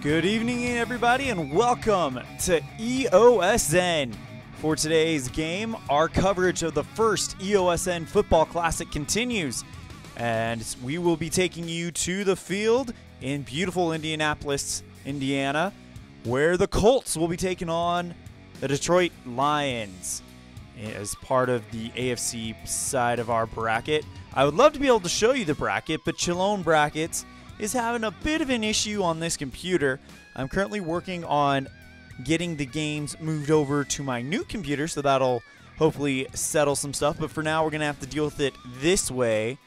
Good evening, everybody, and welcome to EOSN. For today's game, our coverage of the first EOSN Football Classic continues, and we will be taking you to the field in beautiful Indianapolis, Indiana, where the Colts will be taking on the Detroit Lions as part of the AFC side of our bracket. I would love to be able to show you the bracket, but Chillone Brackets is having a bit of an issue on this computer. I'm currently working on getting the games moved over to my new computer, so that'll hopefully settle some stuff. But for now, we're going to have to deal with it this way,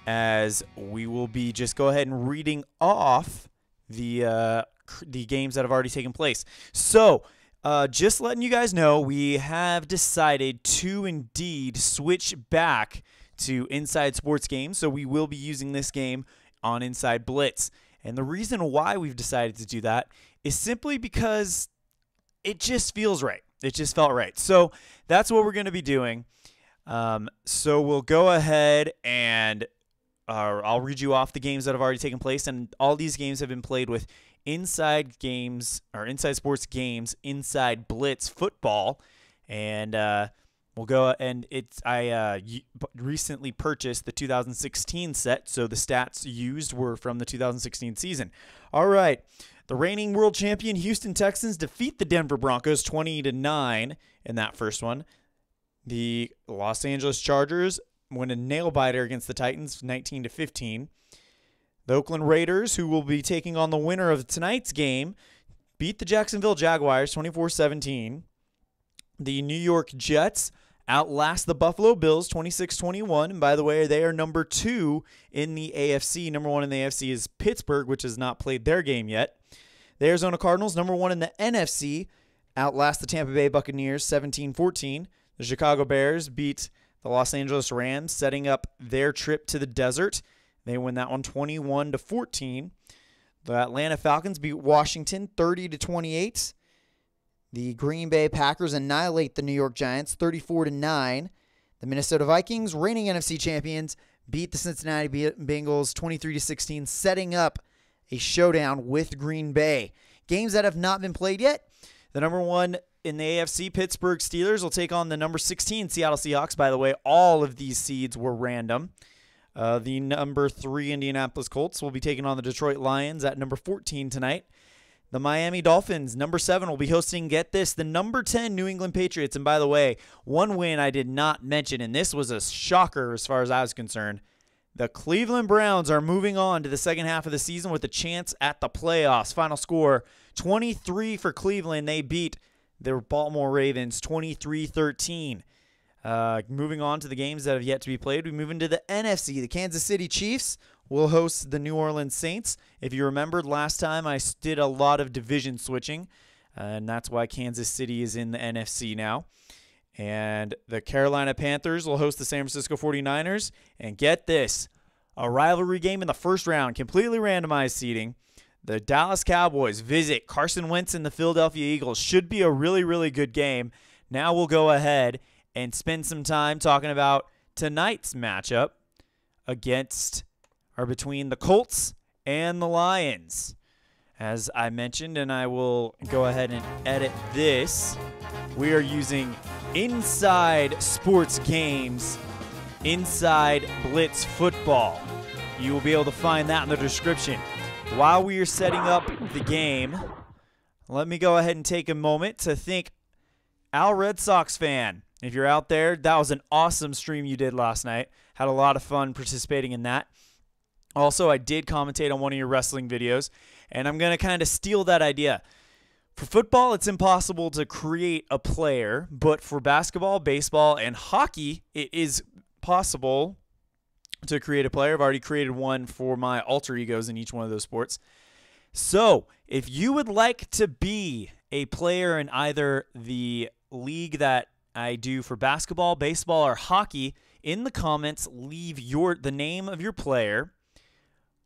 as we will be just go ahead and reading off the games that have already taken place. So, just letting you guys know, we have decided to indeed switch back to Inside Sports games, so we will be using this game on Inside Blitz. And the reason why we've decided to do that is simply because it just feels right. It just felt right. So that's what we're going to be doing. So we'll go ahead and I'll read you off the games that have already taken place. And all these games have been played with Inside Sports games, Inside Blitz Football. And we'll go, and I recently purchased the 2016 set, so the stats used were from the 2016 season. All right, the reigning world champion Houston Texans defeat the Denver Broncos 20-9 in that first one. The Los Angeles Chargers win a nail-biter against the Titans 19-15. The Oakland Raiders, who will be taking on the winner of tonight's game, beat the Jacksonville Jaguars 24-17. The New York Jets outlast the Buffalo Bills 26-21. And by the way, they are number 2 in the AFC. Number 1 in the AFC is Pittsburgh, which has not played their game yet. The Arizona Cardinals, number 1 in the NFC, outlast the Tampa Bay Buccaneers 17-14. The Chicago Bears beat the Los Angeles Rams, setting up their trip to the desert. They win that one 21-14. The Atlanta Falcons beat Washington 30-28. The Green Bay Packers annihilate the New York Giants 34-9. The Minnesota Vikings, reigning NFC champions, beat the Cincinnati Bengals 23-16, setting up a showdown with Green Bay. Games that have not been played yet. The number 1 in the AFC, Pittsburgh Steelers, will take on the number 16 Seattle Seahawks. By the way, all of these seeds were random. The number 3 Indianapolis Colts will be taking on the Detroit Lions at number 14 tonight. The Miami Dolphins, number 7, will be hosting, get this, the number 10 New England Patriots. And by the way, one win I did not mention, and this was a shocker as far as I was concerned. The Cleveland Browns are moving on to the second half of the season with a chance at the playoffs. Final score, 23 for Cleveland. They beat the Baltimore Ravens 23-13. Moving on to the games that have yet to be played, we move into the NFC. The Kansas City Chiefs will host the New Orleans Saints. If you remembered last time, I did a lot of division switching, and that's why Kansas City is in the NFC now. And the Carolina Panthers will host the San Francisco 49ers. And get this, a rivalry game in the first round, completely randomized seating. The Dallas Cowboys visit Carson Wentz and the Philadelphia Eagles. Should be a really, really good game. Now we'll go ahead and spend some time talking about tonight's matchup between the Colts and the Lions. As I mentioned, and I will go ahead and edit this, we are using Inside Sports Games, Inside Blitz Football. You will be able to find that in the description. While we are setting up the game, let me go ahead and take a moment to thank Al Red Sox fan. If you're out there, that was an awesome stream you did last night. Had a lot of fun participating in that. Also, I did commentate on one of your wrestling videos, and I'm going to kind of steal that idea. For football, it's impossible to create a player, but for basketball, baseball, and hockey, it is possible to create a player. I've already created one for my alter egos in each one of those sports. So, if you would like to be a player in either the league that I do for basketball, baseball, or hockey, in the comments, leave the name of your player,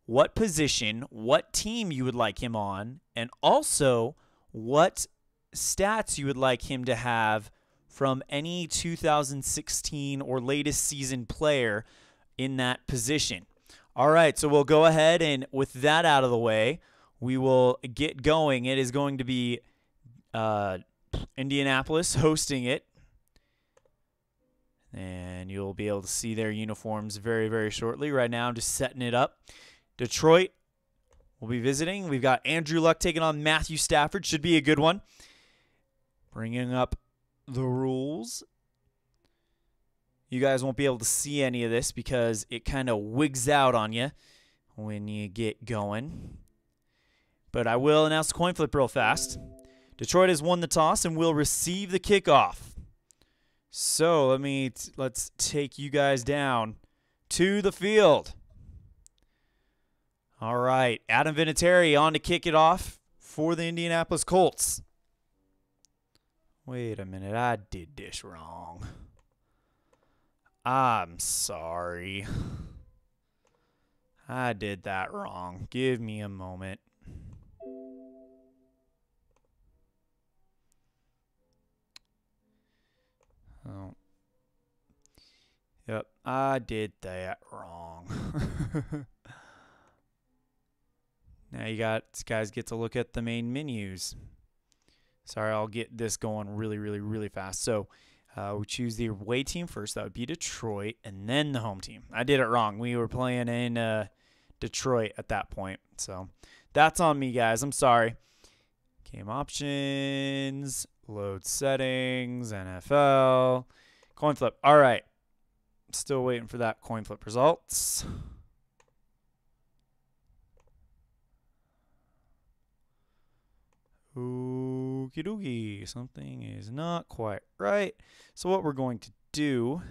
what position, what team you would like him on, and also what stats you would like him to have from any 2016 or latest season player in that position. All right, so we'll go ahead and with that out of the way, we will get going. It is going to be Indianapolis hosting it. And you'll be able to see their uniforms very, very shortly. Right now, I'm just setting it up. Detroit will be visiting. We've got Andrew Luck taking on Matthew Stafford. Should be a good one. Bringing up the rules. You guys won't be able to see any of this because it kind of wigs out on you when you get going. But I will announce the coin flip real fast. Detroit has won the toss and will receive the kickoff. So let's take you guys down to the field. All right, Adam Vinatieri on to kick it off for the Indianapolis Colts. Wait a minute, I did this wrong. I'm sorry. I did that wrong. Give me a moment. Oh. Yep, I did that wrong. Now you guys get to look at the main menus. Sorry, I'll get this going really fast. So we choose the away team first. That would be Detroit, and then the home team. I did it wrong. We were playing in Detroit at that point. So that's on me, guys. I'm sorry. Game options. Load settings, NFL, coin flip. All right. Still waiting for that coin flip results. Okie dokie. Something is not quite right. So what we're going to do,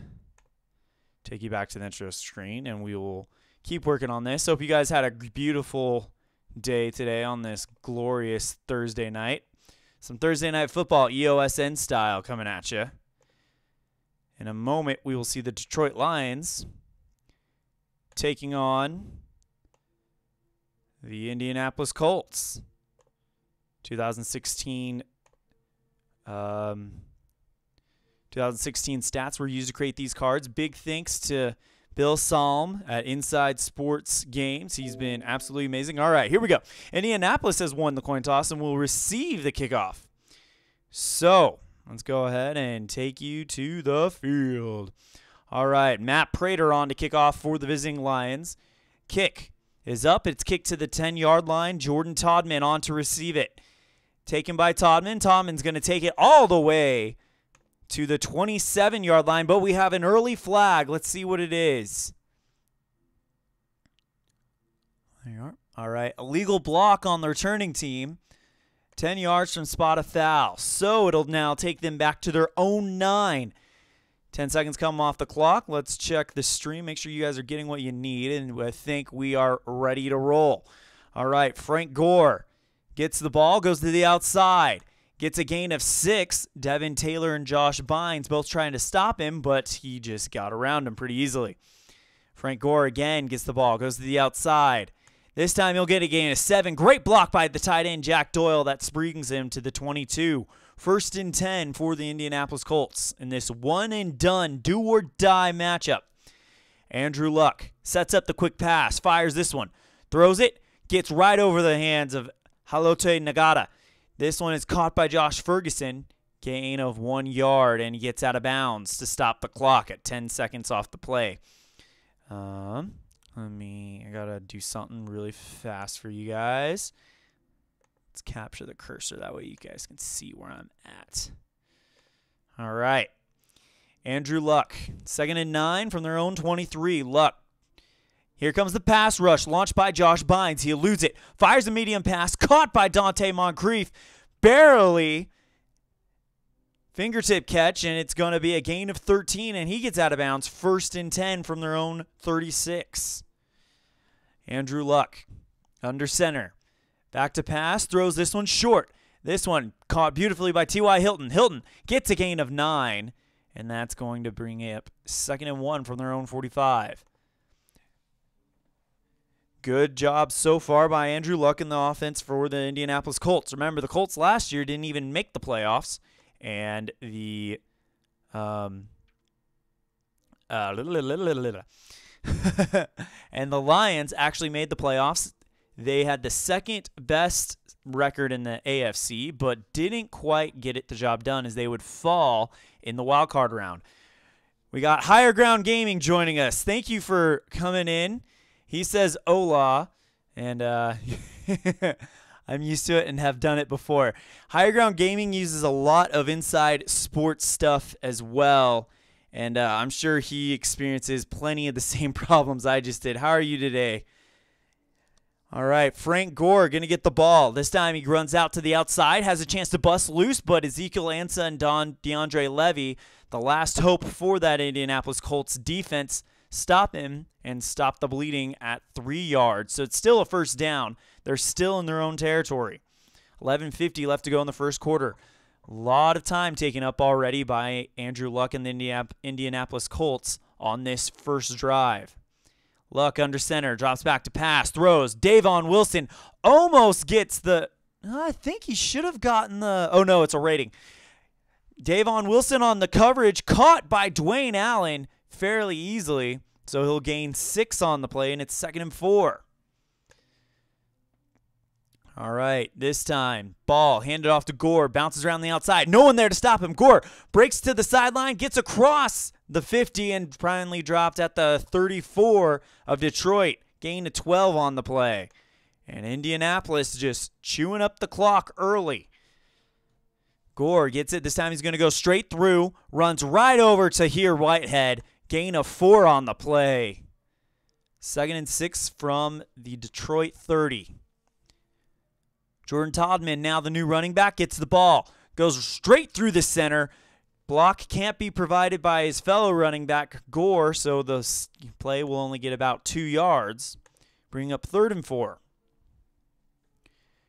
take you back to the intro screen, and we will keep working on this. Hope you guys had a beautiful day today on this glorious Thursday night. Some Thursday night football, EOSN style, coming at you. In a moment, we will see the Detroit Lions taking on the Indianapolis Colts. 2016 stats were used to create these cards. Big thanks to Bill Salm at Inside Sports Games. He's been absolutely amazing. All right, here we go. Indianapolis has won the coin toss and will receive the kickoff. So let's go ahead and take you to the field. All right, Matt Prater on to kick off for the visiting Lions. Kick is up. It's kicked to the 10-yard line. Jordan Todman on to receive it. Taken by Todman. Todman's going to take it all the way to the 27-yard line, but we have an early flag. Let's see what it is. There you are. All right, illegal block on the returning team. 10 yards from spot of foul. So it'll now take them back to their own 9. 10 seconds come off the clock. Let's check the stream. Make sure you guys are getting what you need, and I think we are ready to roll. All right, Frank Gore gets the ball, goes to the outside. Gets a gain of 6. Devin Taylor and Josh Bynes both trying to stop him, but he just got around him pretty easily. Frank Gore again gets the ball, goes to the outside. This time he'll get a gain of 7. Great block by the tight end, Jack Doyle. That brings him to the 22. 1st and 10 for the Indianapolis Colts in this one-and-done, do-or-die matchup. Andrew Luck sets up the quick pass, fires this one, throws it, gets right over the hands of Haloti Nagata. This one is caught by Josh Ferguson. Gain of 1 yard, and he gets out of bounds to stop the clock at 10 seconds off the play. I gotta do something really fast for you guys. Let's capture the cursor. That way you guys can see where I'm at. All right. Andrew Luck. 2nd and 9 from their own 23. Luck. Here comes the pass rush, launched by Josh Bynes. He eludes it, fires a medium pass, caught by Dante Moncrief. Barely fingertip catch, and it's going to be a gain of 13, and he gets out of bounds. 1st and 10 from their own 36. Andrew Luck under center. Back to pass, throws this one short. This one caught beautifully by T.Y. Hilton. Hilton gets a gain of 9, and that's going to bring up 2nd and 1 from their own 45. Good job so far by Andrew Luck in the offense for the Indianapolis Colts. Remember, the Colts last year didn't even make the playoffs, and the and the Lions actually made the playoffs They had the second best record in the AFC, but didn't quite get the job done as they would fall in the wild card round. We got Higher Ground Gaming joining us. Thank you for coming in. He says hola, and I'm used to it and have done it before. Higher Ground Gaming uses a lot of inside sports stuff as well, and I'm sure he experiences plenty of the same problems I just did. How are you today? All right, Frank Gore going to get the ball. This time he runs out to the outside, has a chance to bust loose, but Ezekiel Ansah and DeAndre Levy, the last hope for that Indianapolis Colts defense, stop him and stop the bleeding at 3 yards. So it's still a first down. They're still in their own territory. 11:50 left to go in the first quarter. A lot of time taken up already by Andrew Luck and the Indianapolis Colts on this first drive. Luck under center, drops back to pass, throws. Davon Wilson almost gets the, I think he should have gotten the, oh no, it's a rating. Davon Wilson on the coverage, caught by Dwayne Allen fairly easily, so he'll gain 6 on the play, and it's 2nd and 4. All right, this time, ball handed off to Gore, bounces around the outside. No one there to stop him. Gore breaks to the sideline, gets across the 50, and finally dropped at the 34 of Detroit. Gain of 12 on the play. And Indianapolis just chewing up the clock early. Gore gets it. This time he's going to go straight through, runs right over to here Whitehead. Gain of 4 on the play. 2nd and 6 from the Detroit 30. Jordan Todman, now the new running back, gets the ball. Goes straight through the center. Block can't be provided by his fellow running back, Gore, so the play will only get about 2 yards. Bring up 3rd and 4.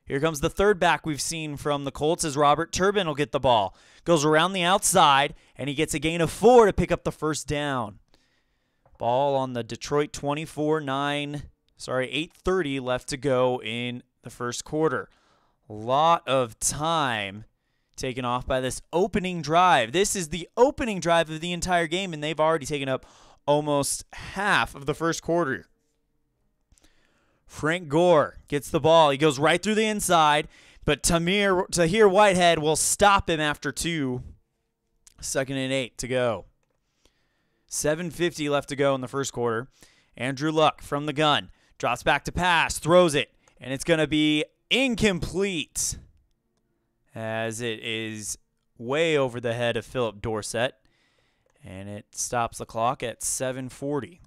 Here comes the third back we've seen from the Colts as Robert Turbin will get the ball. Goes around the outside, and he gets a gain of 4 to pick up the first down. Ball on the Detroit 8:30 left to go in the first quarter. A lot of time taken off by this opening drive. This is the opening drive of the entire game, and they've already taken up almost half of the first quarter. Frank Gore gets the ball. He goes right through the inside, but Tahir Whitehead will stop him after 2. 2nd and 8 to go. 7:50 left to go in the first quarter. Andrew Luck from the gun. Drops back to pass. Throws it. And it's going to be incomplete as it is way over the head of Philip Dorsett. And it stops the clock at 7:40.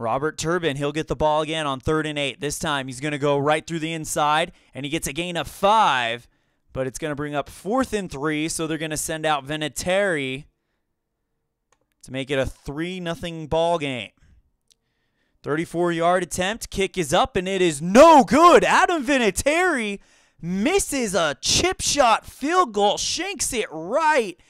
Robert Turbin, he'll get the ball again on 3rd and 8. This time he's going to go right through the inside, and he gets a gain of 5, but it's going to bring up 4th and 3, so they're going to send out Vinatieri to make it a 3-0 ball game. 34-yard attempt, kick is up, and it is no good. Adam Vinatieri misses a chip shot field goal, shanks it right,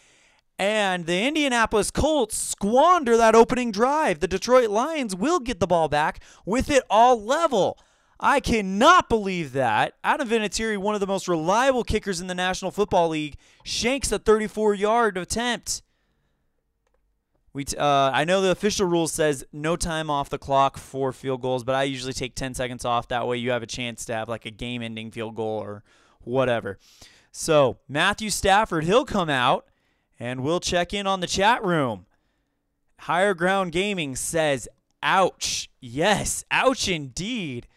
and the Indianapolis Colts squander that opening drive. The Detroit Lions will get the ball back with it all level. I cannot believe that. Adam Vinatieri, one of the most reliable kickers in the National Football League, shanks a 34-yard attempt. I know the official rule says no time off the clock for field goals, but I usually take 10 seconds off. That way you have a chance to have like a game-ending field goal or whatever. So Matthew Stafford, he'll come out, and we'll check in on the chat room. Higher Ground Gaming says, ouch. Yes, ouch indeed.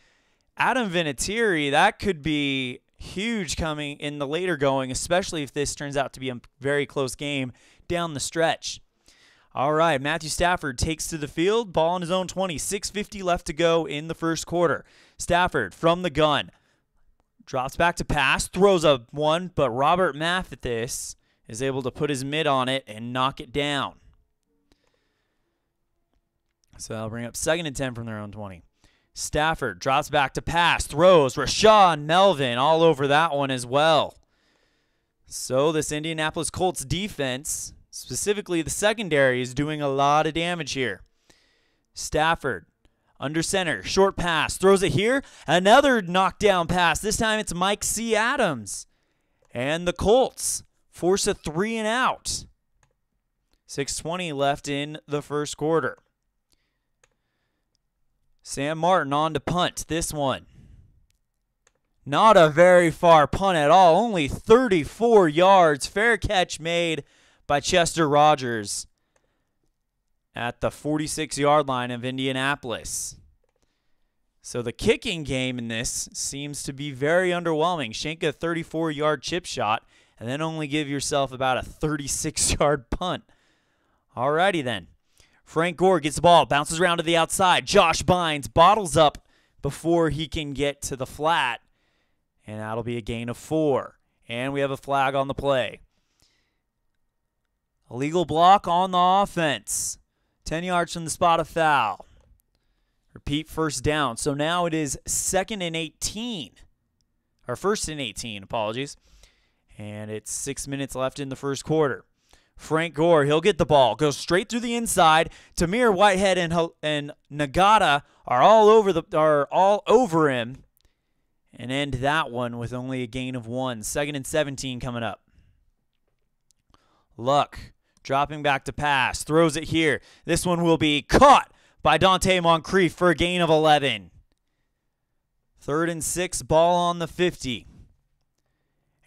Adam Vinatieri, that could be huge coming in the later going, especially if this turns out to be a very close game down the stretch. All right, Matthew Stafford takes to the field, ball on his own 20, 6:50 left to go in the first quarter. Stafford from the gun, drops back to pass, throws a one, but Robert Mathis is able to put his mid on it and knock it down. So they'll bring up 2nd and 10 from their own 20. Stafford drops back to pass, throws. Rashawn Melvin all over that one as well. So this Indianapolis Colts defense, specifically the secondary, is doing a lot of damage here. Stafford under center, short pass, throws it here. Another knockdown pass. This time it's Mike C. Adams. And the Colts force a 3 and out. 6:20 left in the first quarter. Sam Martin on to punt this one. Not a very far punt at all. Only 34 yards. Fair catch made by Chester Rogers at the 46-yard line of Indianapolis. So the kicking game in this seems to be very underwhelming. Shank a 34-yard chip shot and then only give yourself about a 36-yard punt. Alrighty then. Frank Gore gets the ball, bounces around to the outside. Josh Bynes bottles up before he can get to the flat. And that'll be a gain of 4. And we have a flag on the play. Illegal block on the offense. 10 yards from the spot of foul. Repeat, first down. So now it is 2nd and 18. Or 1st and 18, apologies. And it's 6 minutes left in the first quarter. Frank Gore, he'll get the ball. Goes straight through the inside. Tamir Whitehead and Nagata are all over him. And end that one with only a gain of 1. 2nd and 17 coming up. Luck dropping back to pass. Throws it here. This one will be caught by Dante Moncrief for a gain of 11. 3rd and 6, ball on the 50.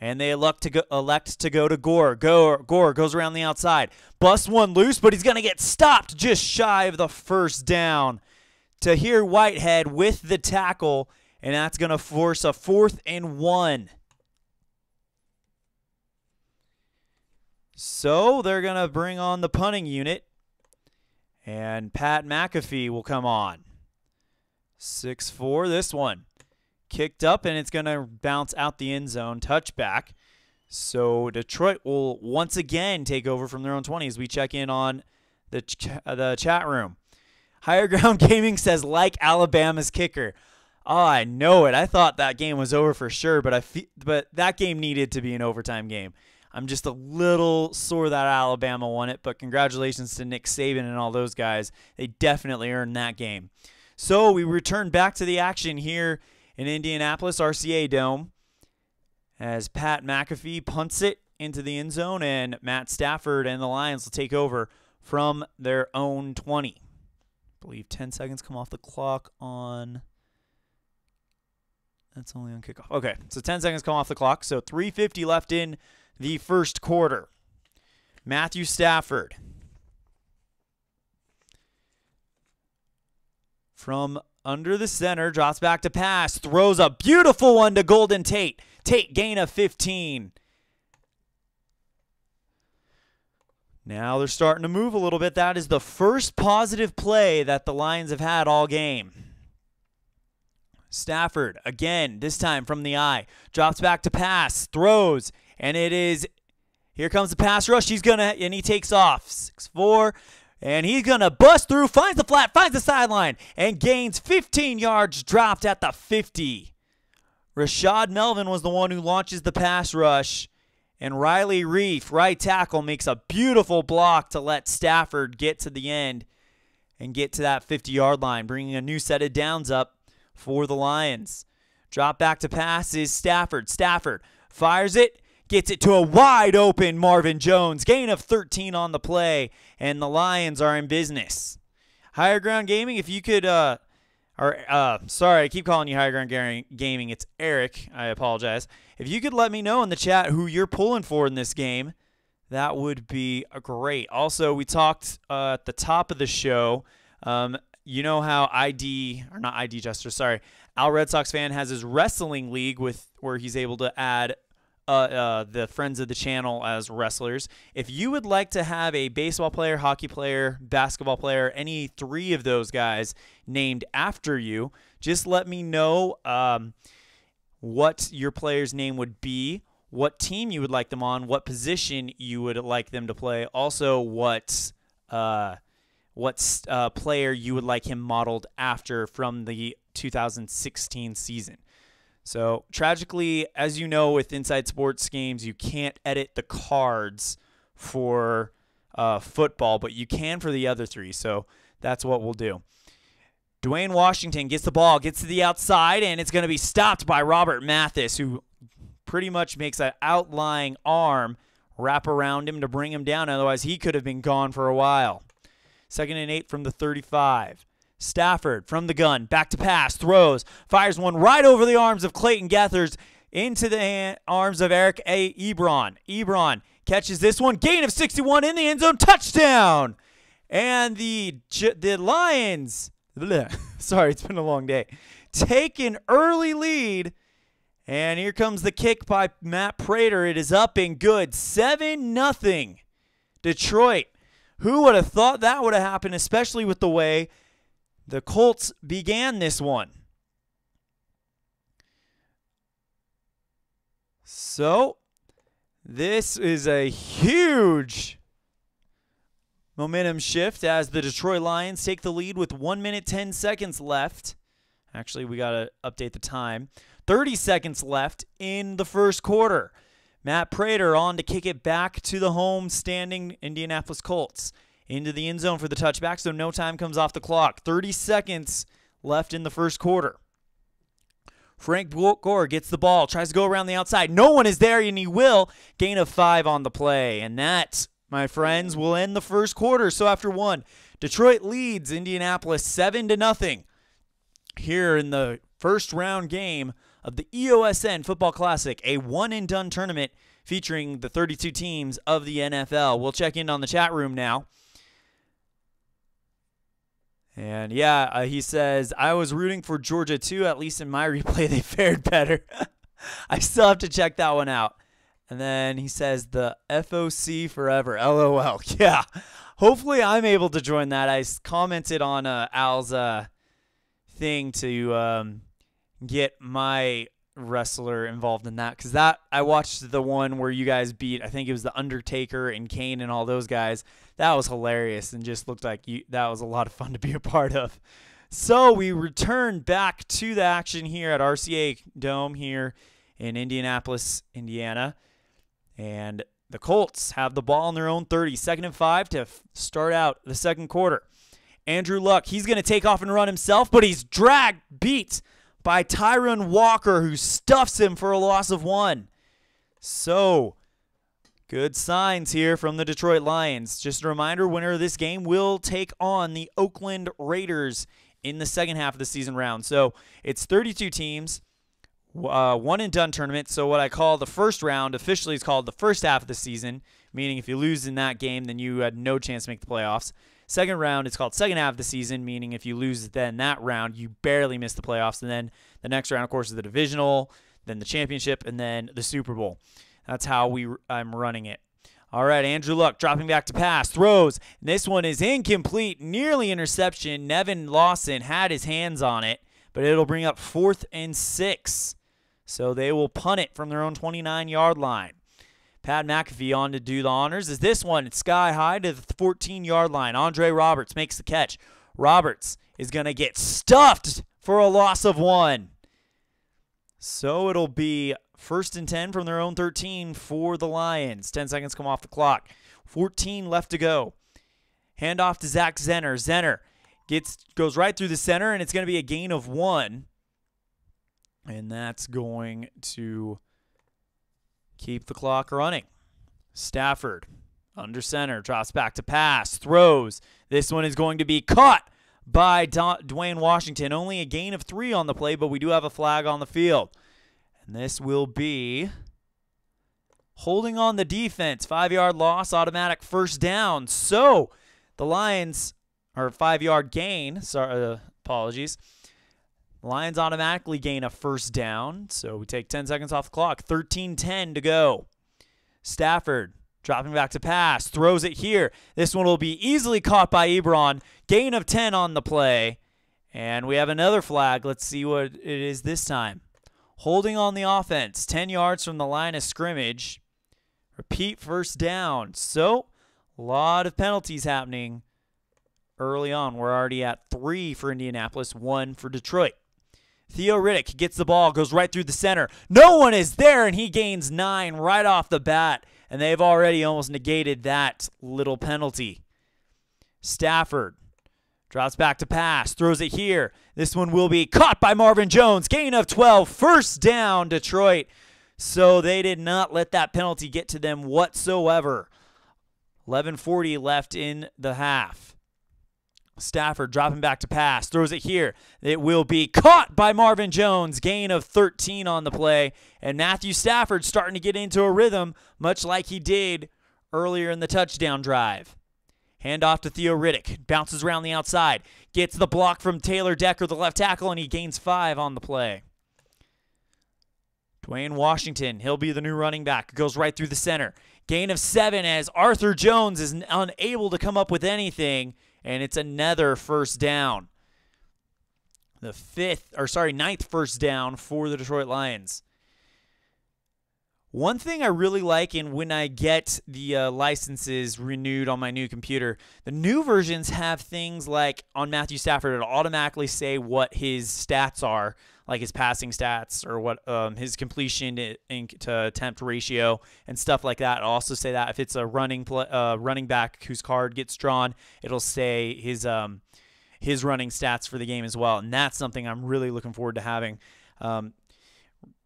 And they elect to go to Gore. Gore goes around the outside. Busts one loose, but he's going to get stopped just shy of the first down. Tahir Whitehead with the tackle. And that's going to force a 4th and 1. So they're going to bring on the punting unit. And Pat McAfee will come on. 6'4", this one. Kicked up, and it's going to bounce out the end zone. Touchback. So Detroit will once again take over from their own 20 as we check in on the chat room. Higher Ground Gaming says, like Alabama's kicker. Oh, I know it. I thought that game was over for sure, but that game needed to be an overtime game. I'm just a little sore that Alabama won it, but congratulations to Nick Saban and all those guys. They definitely earned that game. So we return back to the action here in Indianapolis RCA Dome as Pat McAfee punts it into the end zone, and Matt Stafford and the Lions will take over from their own 20. I believe 10 seconds come off the clock on... That's only on kickoff. Okay, so 10 seconds come off the clock. So 3:50 left in the first quarter. Matthew Stafford from under the center, drops back to pass, throws a beautiful one to Golden Tate. Tate, gain of 15. Now they're starting to move a little bit. That is the first positive play that the Lions have had all game. Stafford, again, this time from the eye, drops back to pass, throws, and it is, here comes the pass rush. And he takes off, 6'4", and he's going to bust through, finds the flat, finds the sideline, and gains 15 yards, dropped at the 50. Rashad Melvin was the one who launches the pass rush, and Riley Reif, right tackle, makes a beautiful block to let Stafford get to the end and get to that 50-yard line, bringing a new set of downs up for the Lions. Drop back to pass is Stafford. Stafford fires it, gets it to a wide open Marvin Jones. Gain of 13 on the play, and the Lions are in business. Higher Ground Gaming, if you could, sorry, I keep calling you Higher Ground Gaming. It's Eric. I apologize. If you could let me know in the chat who you're pulling for in this game, that would be great. Also, we talked at the top of the show. You know how Al Red Sox Fan has his wrestling league where he's able to add the friends of the channel as wrestlers. If you would like to have a baseball player, hockey player, basketball player, any 3 of those guys named after you, just let me know what your player's name would be, what team you would like them on, what position you would like them to play, also what player you would like him modeled after from the 2016 season. So tragically, as you know, with Inside Sports games, you can't edit the cards for football, but you can for the other 3. So that's what we'll do. Dwayne Washington gets the ball, gets to the outside, and it's going to be stopped by Robert Mathis, who pretty much makes an outlying arm wrap around him to bring him down. Otherwise, he could have been gone for a while. 2nd and 8 from the 35. Stafford from the gun, back to pass, throws, fires one right over the arms of Clayton Gethers into the arms of Eric A. Ebron. Ebron catches this one, gain of 61 in the end zone, touchdown! And the Lions, sorry, it's been a long day, take an early lead. And here comes the kick by Matt Prater. It is up and good, 7-0 Detroit. Who would have thought that would have happened, especially with the way the Colts began this one? So, this is a huge momentum shift as the Detroit Lions take the lead with 1 minute 10 seconds left. Actually, we got to update the time. 30 seconds left in the first quarter. Matt Prater on to kick it back to the home standing Indianapolis Colts. Into the end zone for the touchback, so no time comes off the clock. 30 seconds left in the first quarter. Frank Gore gets the ball, tries to go around the outside. No one is there, and he will. Gain of 5 on the play. And that, my friends, will end the first quarter. So after one, Detroit leads Indianapolis 7-0 here in the first round game of the EOSN Football Classic, a one-and-done tournament featuring the 32 teams of the NFL. We'll check in on the chat room now. And yeah, he says, I was rooting for Georgia too. At least in my replay, they fared better. I still have to check that one out. And then he says, the FOC forever. LOL. Yeah. Hopefully I'm able to join that. I commented on Al's thing to get my wrestler involved in that, because that I watched the one where you guys beat, I think it was the Undertaker and Kane and all those guys. That was hilarious and just looked like that was a lot of fun to be a part of. So we return back to the action here at RCA Dome here in Indianapolis, Indiana, and the Colts have the ball on their own 30, 2nd and 5 to start out the second quarter. Andrew Luck, he's going to take off and run himself, but he's beat by Tyron Walker, who stuffs him for a loss of 1. So, good signs here from the Detroit Lions. Just a reminder, winner of this game will take on the Oakland Raiders in the second half of the season round. So, it's 32 teams, one-and-done tournament. So, what I call the first round officially is called the first half of the season, meaning if you lose in that game, then you had no chance to make the playoffs. Second round, it's called second half of the season, meaning if you lose then that round, you barely miss the playoffs. And then the next round, of course, is the divisional, then the championship, and then the Super Bowl. That's how I'm running it. All right, Andrew Luck dropping back to pass, throws. And this one is incomplete, nearly interception. Nevin Lawson had his hands on it, but it'll bring up 4th and 6. So they will punt it from their own 29-yard line. Pat McAfee on to do the honors. Is this one sky high to the 14-yard line. Andre Roberts makes the catch. Roberts is going to get stuffed for a loss of 1. So it'll be 1st and 10 from their own 13 for the Lions. 10 seconds come off the clock. 14 left to go. Handoff to Zach Zenner. Zenner goes right through the center, and it's going to be a gain of 1. And that's going to keep the clock running. Stafford under center, drops back to pass, throws. This one is going to be caught by Dwayne Washington. Only a gain of 3 on the play, but we do have a flag on the field. And this will be holding on the defense. 5-yard loss, automatic first down. So the Lions, or 5-yard gain, sorry, apologies. Lions automatically gain a first down, so we take 10 seconds off the clock. 13-10 to go. Stafford dropping back to pass, throws it here. This one will be easily caught by Ebron. Gain of 10 on the play, and we have another flag. Let's see what it is this time. Holding on the offense, 10 yards from the line of scrimmage. Repeat first down. So, a lot of penalties happening early on. We're already at 3 for Indianapolis, 1 for Detroit. Theo Riddick gets the ball, goes right through the center. No one is there, and he gains 9 right off the bat, and they've already almost negated that little penalty. Stafford drops back to pass, throws it here. This one will be caught by Marvin Jones. Gain of 12, first down, Detroit. So they did not let that penalty get to them whatsoever. 11:40 left in the half. Stafford dropping back to pass, throws it here. It will be caught by Marvin Jones, gain of 13 on the play. And Matthew Stafford starting to get into a rhythm, much like he did earlier in the touchdown drive. Handoff to Theo Riddick, bounces around the outside, gets the block from Taylor Decker, the left tackle, and he gains 5 on the play. Dwayne Washington, he'll be the new running back, goes right through the center. Gain of 7 as Arthur Jones is unable to come up with anything, and it's another first down. The ninth first down for the Detroit Lions. One thing I really like, and when I get the licenses renewed on my new computer, the new versions have things like on Matthew Stafford, it'll automatically say what his stats are, like his passing stats or what his completion to attempt ratio and stuff like that. It'll also say that if it's a running back whose card gets drawn, it'll say his running stats for the game as well, and that's something I'm really looking forward to having.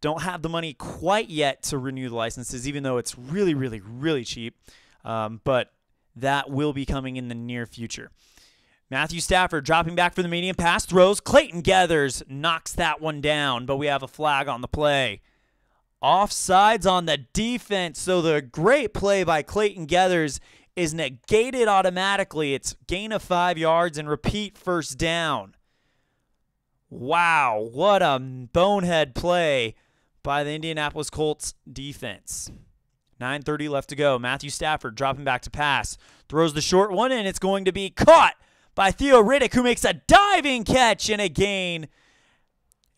Don't have the money quite yet to renew the licenses, even though it's really, really, really cheap. But that will be coming in the near future. Matthew Stafford dropping back for the medium pass, throws. Clayton Geathers knocks that one down, but we have a flag on the play. Offsides on the defense, so the great play by Clayton Geathers is negated automatically. It's gain of 5 yards and repeat first down. Wow, what a bonehead play by the Indianapolis Colts defense. 9:30 left to go. Matthew Stafford dropping back to pass. Throws the short one, and it's going to be caught by Theo Riddick, who makes a diving catch and a gain.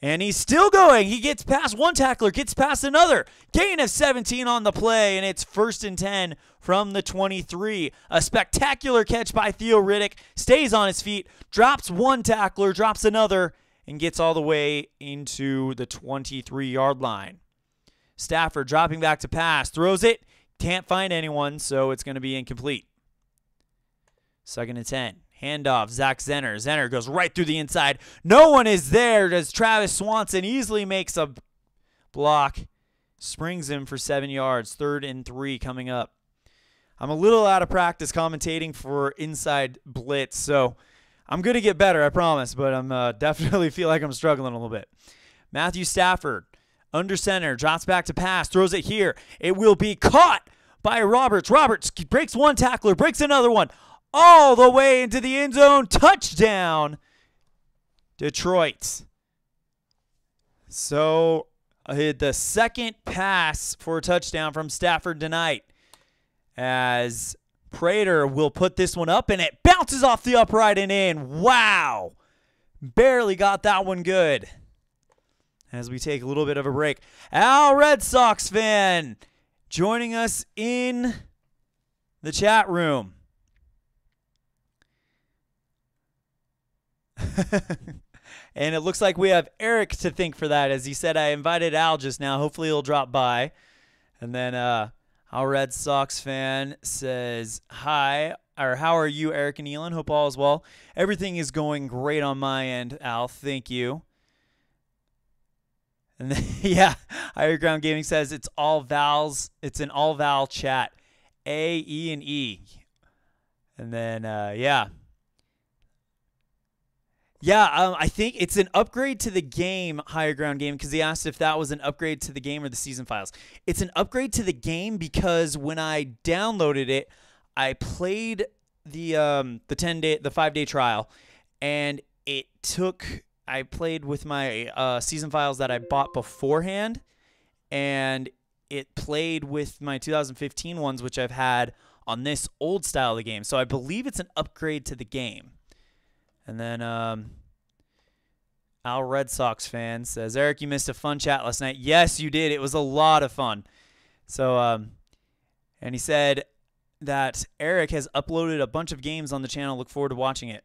And he's still going. He gets past one tackler, gets past another. Gain of 17 on the play, and it's 1st and 10 from the 23. A spectacular catch by Theo Riddick. Stays on his feet, drops one tackler, drops another, and gets all the way into the 23-yard line. Stafford dropping back to pass, throws it, can't find anyone, so it's going to be incomplete. 2nd and 10. Handoff, Zach Zenner. Zenner goes right through the inside. No one is there as Travis Swanson easily makes a block. Springs him for 7 yards. 3rd and 3 coming up. I'm a little out of practice commentating for Inside Blitz, so I'm going to get better, I promise, but I'm definitely feel like I'm struggling a little bit. Matthew Stafford, under center, drops back to pass, throws it here. It will be caught by Roberts. Roberts breaks one tackler, breaks another one, all the way into the end zone. Touchdown, Detroit. So the second pass for a touchdown from Stafford tonight, as Prater will put this one up, and it bounces off the upright and in. Wow. Barely got that one good. As we take a little bit of a break. Al, Red Sox fan, joining us in the chat room. And it looks like we have Eric to thank for that. As he said, I invited Al just now. Hopefully he'll drop by. And then our Red Sox fan says, hi, or how are you, Eric and Elon? Hope all is well. Everything is going great on my end, Al. Thank you. And then, yeah, Higher Ground Gaming says it's all vowels. It's an all vowel chat. A, E, and E. And then, yeah. Yeah, I think it's an upgrade to the game, Higher Ground Game, because he asked if that was an upgrade to the game or the season files. It's an upgrade to the game because when I downloaded it, I played the 5-day trial, and I played with my season files that I bought beforehand, and it played with my 2015 ones, which I've had on this old style of the game. So I believe it's an upgrade to the game. And then Al Red Sox fan says, Eric, you missed a fun chat last night. Yes, you did. It was a lot of fun. So, and he said that Eric has uploaded a bunch of games on the channel. Look forward to watching it.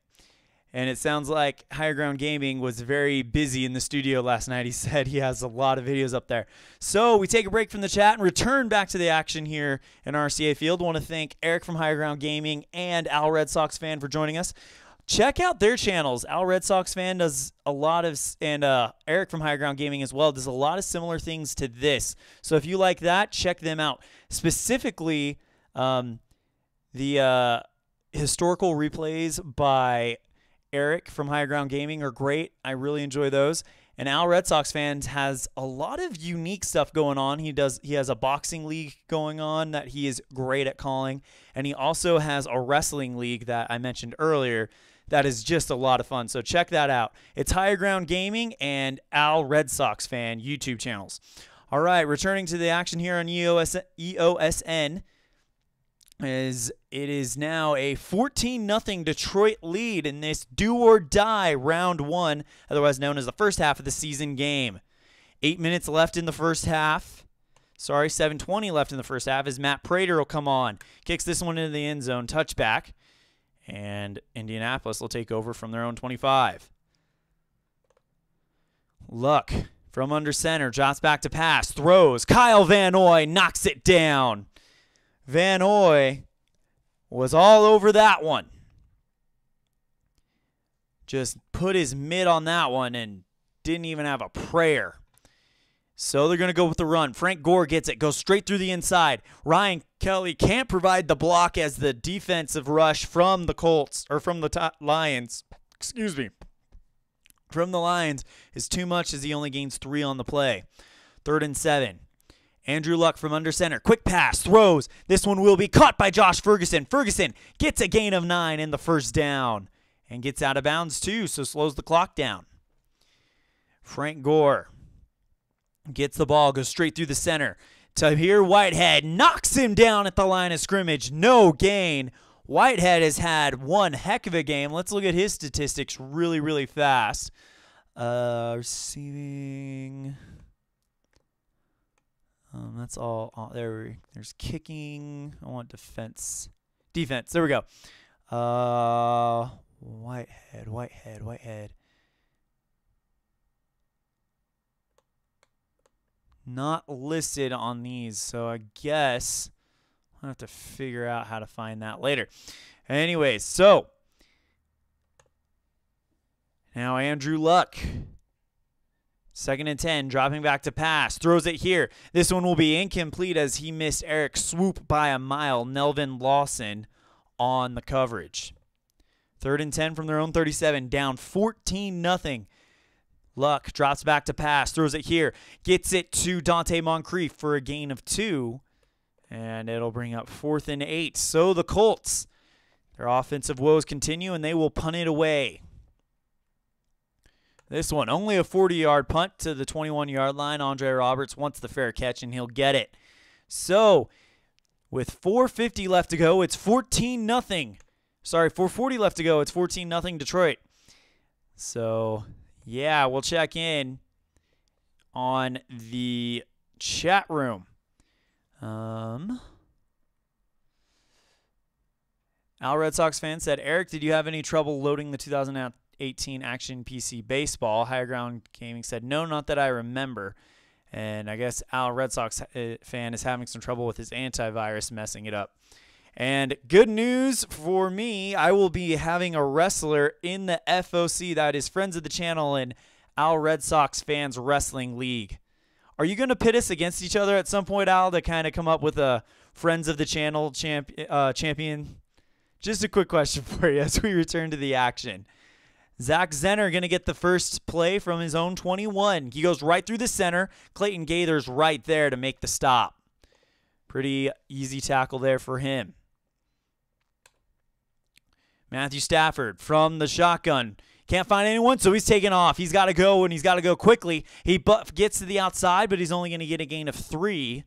And it sounds like Higher Ground Gaming was very busy in the studio last night. He said he has a lot of videos up there. So we take a break from the chat and return back to the action here in RCA Field. I want to thank Eric from Higher Ground Gaming and Al Red Sox fan for joining us. Check out their channels. Al Red Sox fan does a lot of, and Eric from Higher Ground Gaming as well, does a lot of similar things to this. So if you like that, check them out. Specifically, the historical replays by Eric from Higher Ground Gaming are great. I really enjoy those. And Al Red Sox fans has a lot of unique stuff going on. He has a boxing league going on that he is great at calling, and he also has a wrestling league that I mentioned earlier that is just a lot of fun. So check that out. It's Higher Ground Gaming and Al Red Sox fan YouTube channels. All right, returning to the action here on EOSN. It is now a 14-0 Detroit lead in this do-or-die round one, otherwise known as the first half of the season game. 8 minutes left in the first half. Sorry, 7:20 left in the first half as Matt Prater will come on. Kicks this one into the end zone, touchback, and Indianapolis will take over from their own 25. Luck from under center, drops back to pass, throws. Kyle Van Noy knocks it down. Van Noy was all over that one. Just put his mitt on that one and didn't even have a prayer. So they're going to go with the run. Frank Gore gets it, goes straight through the inside. Ryan Kelly can't provide the block as the defensive rush from the Colts, or from the Lions, from the Lions is too much as he only gains 3 on the play. 3rd and 7. Andrew Luck from under center. Quick pass. Throws. This one will be caught by Josh Ferguson. Ferguson gets a gain of 9 in the first down. And gets out of bounds too, so slows the clock down. Frank Gore gets the ball, goes straight through the center. Tahir Whitehead knocks him down at the line of scrimmage. No gain. Whitehead has had one heck of a game. Let's look at his statistics really, really fast. Receiving... that's all. There's kicking. I want defense. Defense. There we go. Whitehead. Not listed on these, so I guess I'll have to figure out how to find that later. Anyways, so now Andrew Luck. 2nd and 10, dropping back to pass. Throws it here. This one will be incomplete as he missed Eric's swoop by a mile. Nelvin Lawson on the coverage. 3rd and 10 from their own 37, down 14-0. Luck drops back to pass. Throws it here. Gets it to Dante Moncrief for a gain of 2. And it'll bring up 4th and 8. So the Colts, their offensive woes continue, and they will punt it away. This one, only a 40-yard punt to the 21-yard line. Andre Roberts wants the fair catch, and he'll get it. So, with 4:50 left to go, it's 14-0. Sorry, 4:40 left to go, it's 14-0 Detroit. So, yeah, we'll check in on the chat room. Al Red Sox fan said, Eric, did you have any trouble loading the 2018 Action PC Baseball? Higher Ground Gaming said, no, not that I remember. And I guess Al Red Sox fan is having some trouble with his antivirus messing it up. And good news for me, I will be having a wrestler in the FOC, that is Friends of the Channel and Al Red Sox Fans Wrestling League. Are you going to pit us against each other at some point, Al, to kind of come up with a Friends of the Channel champion? Just a quick question for you as we return to the action. Zach Zenner going to get the first play from his own 21. He goes right through the center. Clayton Gaither's right there to make the stop. Pretty easy tackle there for him. Matthew Stafford from the shotgun. Can't find anyone, so he's taking off. He's got to go, and he's got to go quickly. He gets to the outside, but he's only going to get a gain of 3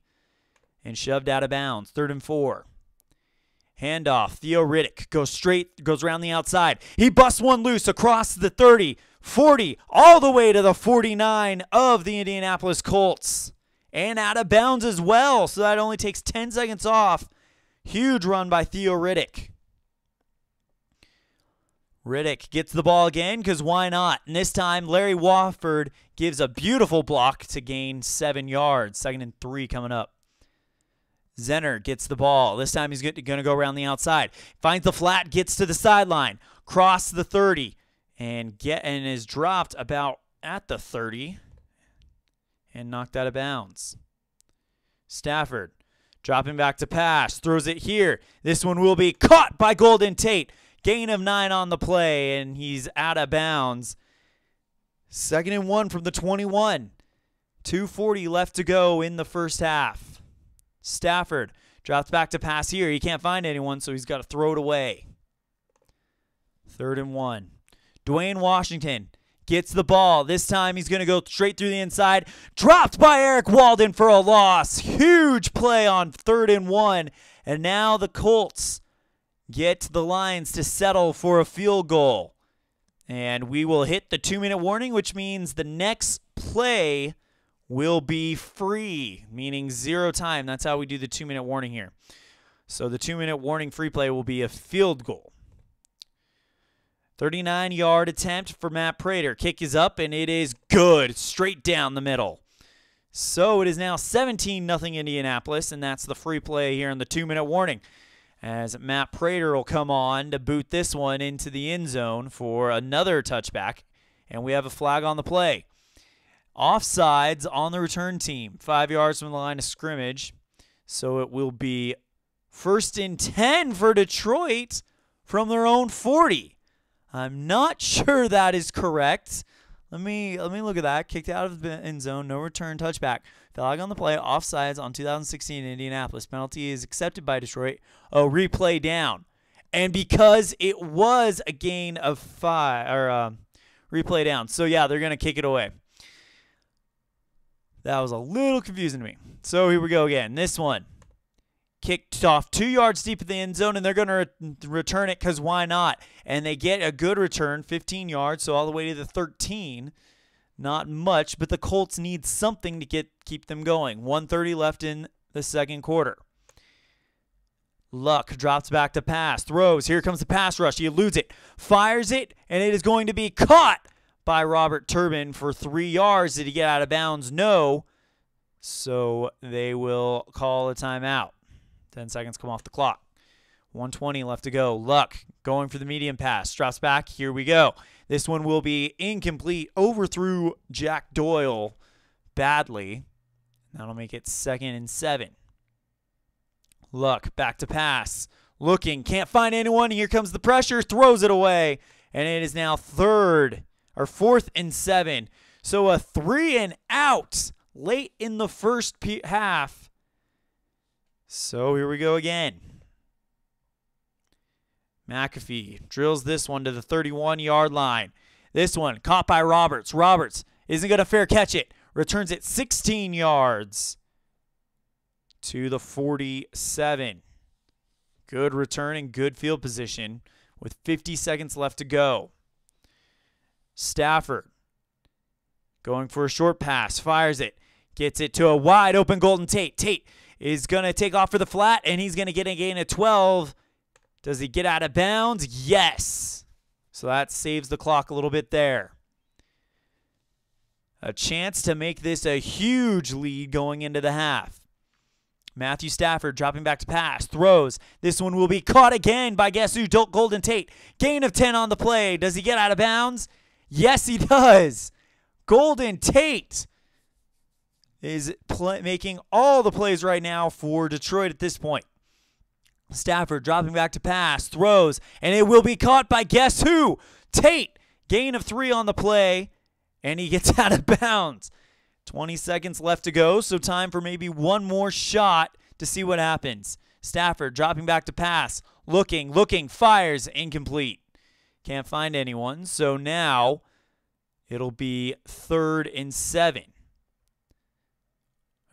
and shoved out of bounds. 3rd and 4. Handoff. Theo Riddick goes around the outside. He busts one loose across the 30, 40, all the way to the 49 of the Indianapolis Colts. And out of bounds as well, so that only takes 10 seconds off. Huge run by Theo Riddick. Riddick gets the ball again, because why not? And this time, Larry Wofford gives a beautiful block to gain 7 yards. 2nd and 3 coming up. Zenner gets the ball. This time he's going to go around the outside. Finds the flat, gets to the sideline. Cross the 30, and is dropped about at the 30 and knocked out of bounds. Stafford dropping back to pass. Throws it here. This one will be caught by Golden Tate. Gain of 9 on the play, and he's out of bounds. 2nd and 1 from the 21. 2:40 left to go in the first half. Stafford drops back to pass here. He can't find anyone, so he's got to throw it away. 3rd and 1. Dwayne Washington gets the ball. This time he's going to go straight through the inside. Dropped by Eric Walden for a loss. Huge play on 3rd and 1. And now the Colts get the Lions to settle for a field goal. And we will hit the 2-minute warning, which means the next play will be free, meaning 0 time. That's how we do the 2-minute warning here. So the 2-minute warning free play will be a field goal. 39-yard attempt for Matt Prater. Kick is up, and it is good. Straight down the middle. So it is now 17-0 Indianapolis, and that's the free play here in the 2-minute warning, as Matt Prater will come on to boot this one into the end zone for another touchback, and we have a flag on the play. Offsides on the return team, 5 yards from the line of scrimmage. So it will be 1st and 10 for Detroit from their own 40. I'm not sure that is correct. Let me look at that. Kicked out of the end zone, no return, touchback. Flag on the play, offsides on 2016 Indianapolis. Penalty is accepted by Detroit. Oh, replay down. And because it was a gain of 5, or replay down. So yeah, they're going to kick it away. That was a little confusing to me. So here we go again. This one kicked off 2 yards deep in the end zone, and they're going to return it because why not? And they get a good return, 15 yards, so all the way to the 13. Not much, but the Colts need something to keep them going. 1:30 left in the second quarter. Luck drops back to pass, throws. Here comes the pass rush. He eludes it, fires it, and it is going to be caught by Robert Turbin for 3 yards. Did he get out of bounds? No. So they will call a timeout. 10 seconds come off the clock. 1:20 left to go. Luck going for the medium pass. Drops back. Here we go. This one will be incomplete. Overthrew Jack Doyle badly. That'll make it 2nd and 7. Luck back to pass. Looking. Can't find anyone. Here comes the pressure. Throws it away. And it is now 4th and 7. So a 3 and out late in the first half. So here we go again. McAfee drills this one to the 31-yard line. This one caught by Roberts. Roberts isn't going to fair catch it. Returns it 16 yards to the 47. Good return and good field position with 50 seconds left to go. Stafford going for a short pass. Fires it. Gets it to a wide open Golden Tate. Tate is going to take off for the flat, and he's going to get a gain of 12. Does he get out of bounds? Yes. So that saves the clock a little bit there. A chance to make this a huge lead going into the half. Matthew Stafford dropping back to pass. Throws. This one will be caught again by guess who? Golden Tate. Gain of 10 on the play. Does he get out of bounds? Yes, he does. Golden Tate is making all the plays right now for Detroit at this point. Stafford dropping back to pass, throws, and it will be caught by guess who? Tate. Gain of 3 on the play, and he gets out of bounds. 20 seconds left to go, so time for maybe one more shot to see what happens. Stafford dropping back to pass, looking, fires, incomplete. Can't find anyone, so now it'll be 3rd and 7.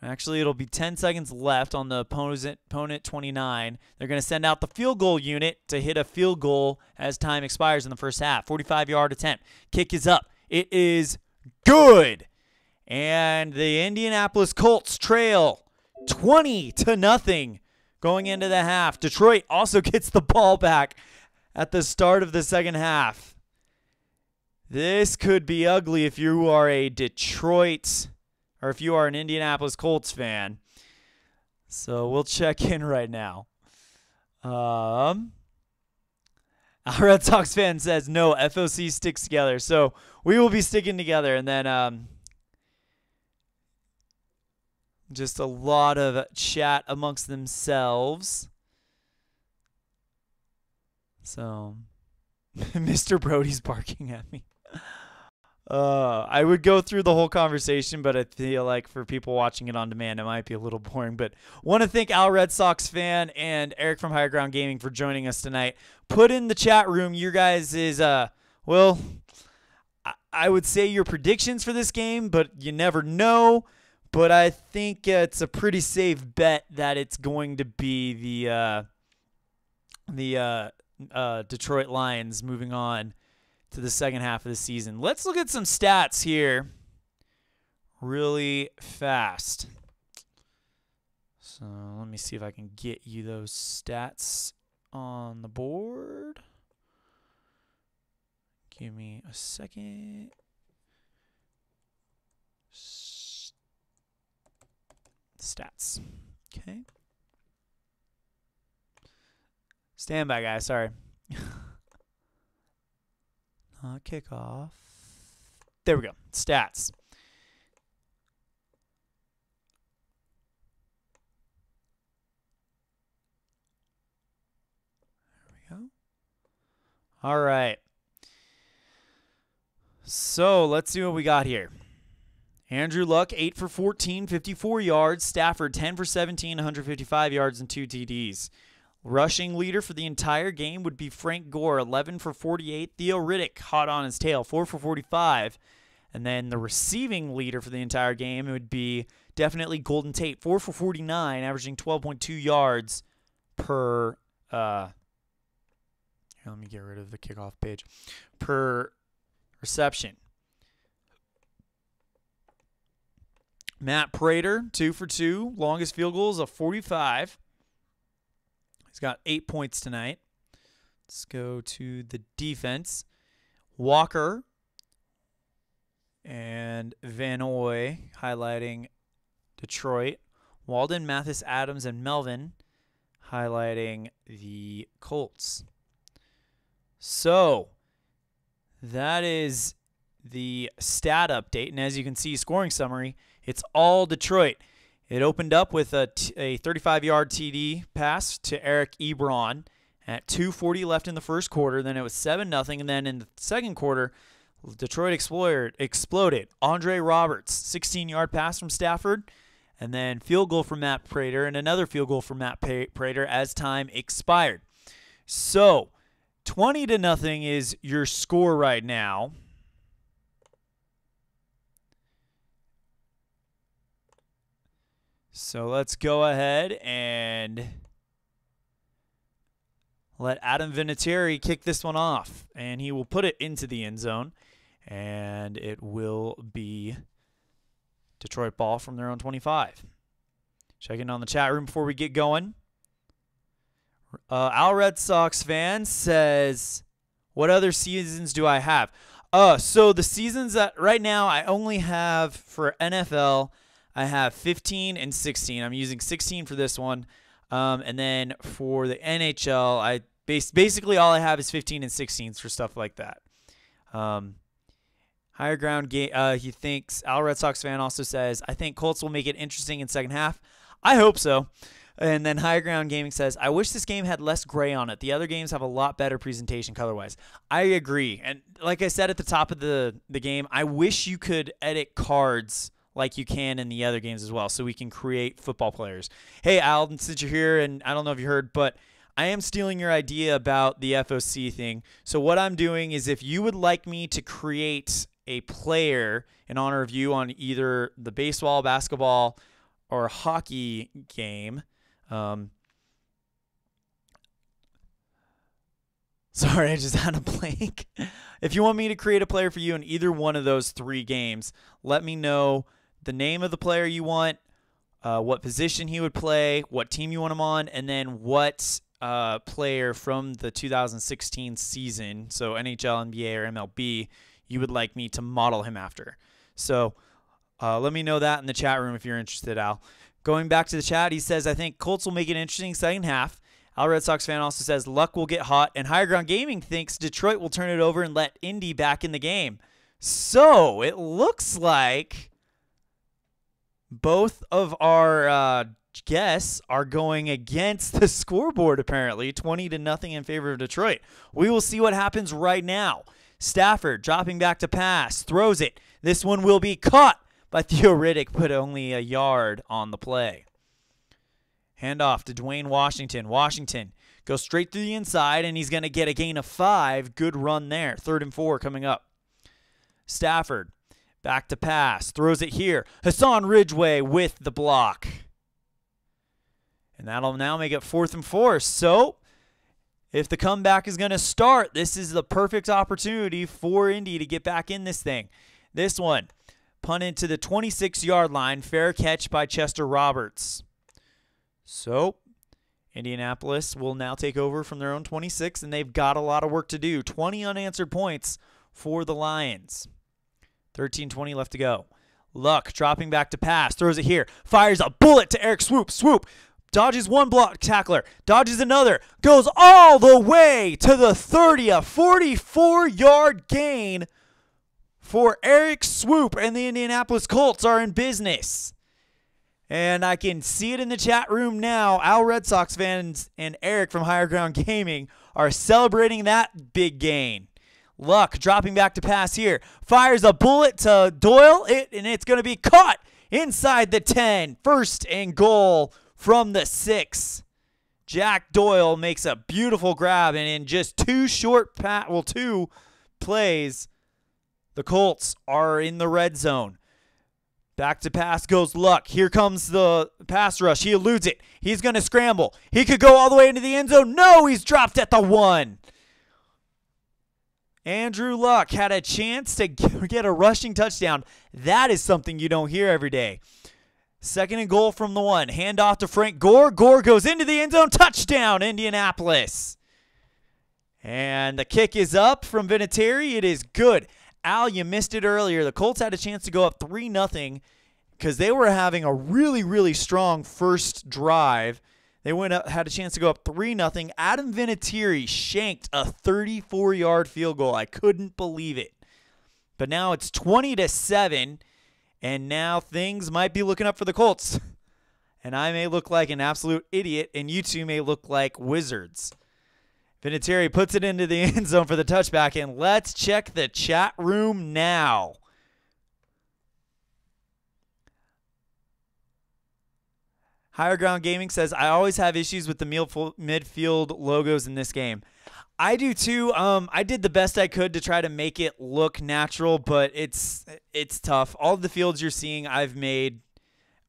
Actually, it'll be 10 seconds left on the opponent 29. They're going to send out the field goal unit to hit a field goal as time expires in the first half. 45-yard attempt. Kick is up. It is good. And the Indianapolis Colts trail 20-0 going into the half. Detroit also gets the ball back at the start of the second half. This could be ugly if you are a Detroit or if you are an Indianapolis Colts fan. So we'll check in right now. Our Red Sox fan says, no, FOC sticks together. So we will be sticking together. And then just a lot of chat amongst themselves. So Mr. Brody's barking at me. I would go through the whole conversation, but I feel like for people watching it on demand, it might be a little boring. But want to thank Al Red Sox fan and Eric from Higher Ground Gaming for joining us tonight. Put in the chat room your guys' well, I would say your predictions for this game, but you never know. But I think it's a pretty safe bet that it's going to be the Detroit Lions moving on to the second half of the season. Let's look at some stats here really fast. So let me see if I can get you those stats on the board. Give me a second. Stats. Okay. Stand by, guys. Sorry. Kickoff. There we go. Stats. There we go. All right. So let's see what we got here. Andrew Luck, 8 for 14, 54 yards. Stafford, 10 for 17, 155 yards and 2 TDs. Rushing leader for the entire game would be Frank Gore, 11 for 48. Theo Riddick, hot on his tail, 4 for 45. And then the receiving leader for the entire game would be definitely Golden Tate, 4 for 49, averaging 12.2 yards per here, let me get rid of the kickoff page. Per reception. Matt Prater, 2 for 2. Longest field goal is a 45. He's got 8 points tonight. Let's go to the defense. Walker and Van Oy highlighting Detroit. Walden, Mathis, Adams, and Melvin highlighting the Colts. So that is the stat update. And as you can see, scoring summary, it's all Detroit. It opened up with a 35-yard TD pass to Eric Ebron at 2:40 left in the first quarter. Then it was 7-0. And then in the second quarter, Detroit exploded. Andre Roberts, 16-yard pass from Stafford. And then field goal from Matt Prater and another field goal from Matt Prater as time expired. So 20-0 is your score right now. So let's go ahead and let Adam Vinatieri kick this one off. And he will put it into the end zone. And it will be Detroit ball from their own 25. Checking on the chat room before we get going. Al Red Sox fan says, what other seasons do I have? So the seasons that right now I only have for NFL, I have 15 and 16. I'm using 16 for this one. And then for the NHL, I basically all I have is 15 and 16s for stuff like that. Higher ground game. He thinks Al Red Sox fan also says, I think Colts will make it interesting in second half. I hope so. And then Higher Ground Gaming says, I wish this game had less gray on it. The other games have a lot better presentation color-wise. I agree. And like I said at the top of the game, I wish you could edit cards like you can in the other games as well, so we can create football players. Hey, Al, since you're here, and I don't know if you heard, but I am stealing your idea about the FOC thing. So what I'm doing is if you would like me to create a player in honor of you on either the baseball, basketball, or hockey game, sorry, I just had a blank. If you want me to create a player for you in either one of those 3 games, let me know the name of the player you want, what position he would play, what team you want him on, and then what player from the 2016 season, so NHL, NBA, or MLB, you would like me to model him after. So let me know that in the chat room if you're interested, Al. Going back to the chat, he says, I think Colts will make it interesting second half. Al Red Sox fan also says, Luck will get hot. And Higher Ground Gaming thinks Detroit will turn it over and let Indy back in the game. So it looks like both of our guests are going against the scoreboard, apparently, 20-0 in favor of Detroit. We will see what happens right now. Stafford dropping back to pass, throws it. This one will be caught by Theo Riddick, but only a yard on the play. Handoff to Dwayne Washington. Washington goes straight through the inside, and he's going to get a gain of 5. Good run there. 3rd and 4 coming up. Stafford back to pass. Throws it here. Hassan Ridgeway with the block. And that'll now make it 4th and 4. So if the comeback is going to start, this is the perfect opportunity for Indy to get back in this thing. This one, punted to the 26-yard line. Fair catch by Chester Roberts. So Indianapolis will now take over from their own 26, and they've got a lot of work to do. 20 unanswered points for the Lions. 13:20 left to go. Luck dropping back to pass. Throws it here. Fires a bullet to Eric Swoop. Swoop dodges one block tackler. Dodges another. Goes all the way to the 30. A 44-yard gain for Eric Swoop, and the Indianapolis Colts are in business. And I can see it in the chat room now. Al Red Sox fans and Eric from Higher Ground Gaming are celebrating that big gain. Luck dropping back to pass here. Fires a bullet to Doyle, and it's going to be caught inside the 10. 1st and goal from the 6. Jack Doyle makes a beautiful grab, and in just 2 plays, the Colts are in the red zone. Back to pass goes Luck. Here comes the pass rush. He eludes it. He's going to scramble. He could go all the way into the end zone. No, he's dropped at the 1. Andrew Luck had a chance to get a rushing touchdown. That is something you don't hear every day. 2nd and goal from the 1. Handoff to Frank Gore. Gore goes into the end zone. Touchdown, Indianapolis. And the kick is up from Vinatieri. It is good. Al, you missed it earlier. The Colts had a chance to go up 3-0 because they were having a really, really strong first drive. They had a chance to go up 3-0. Adam Vinatieri shanked a 34-yard field goal. I couldn't believe it. But now it's 20-7, and now things might be looking up for the Colts. And I may look like an absolute idiot, and you two may look like wizards. Vinatieri puts it into the end zone for the touchback, and let's check the chat room now. Higher Ground Gaming says, I always have issues with the midfield logos in this game. I do too. I did the best I could to try to make it look natural, but it's tough. All of the fields you're seeing I've made,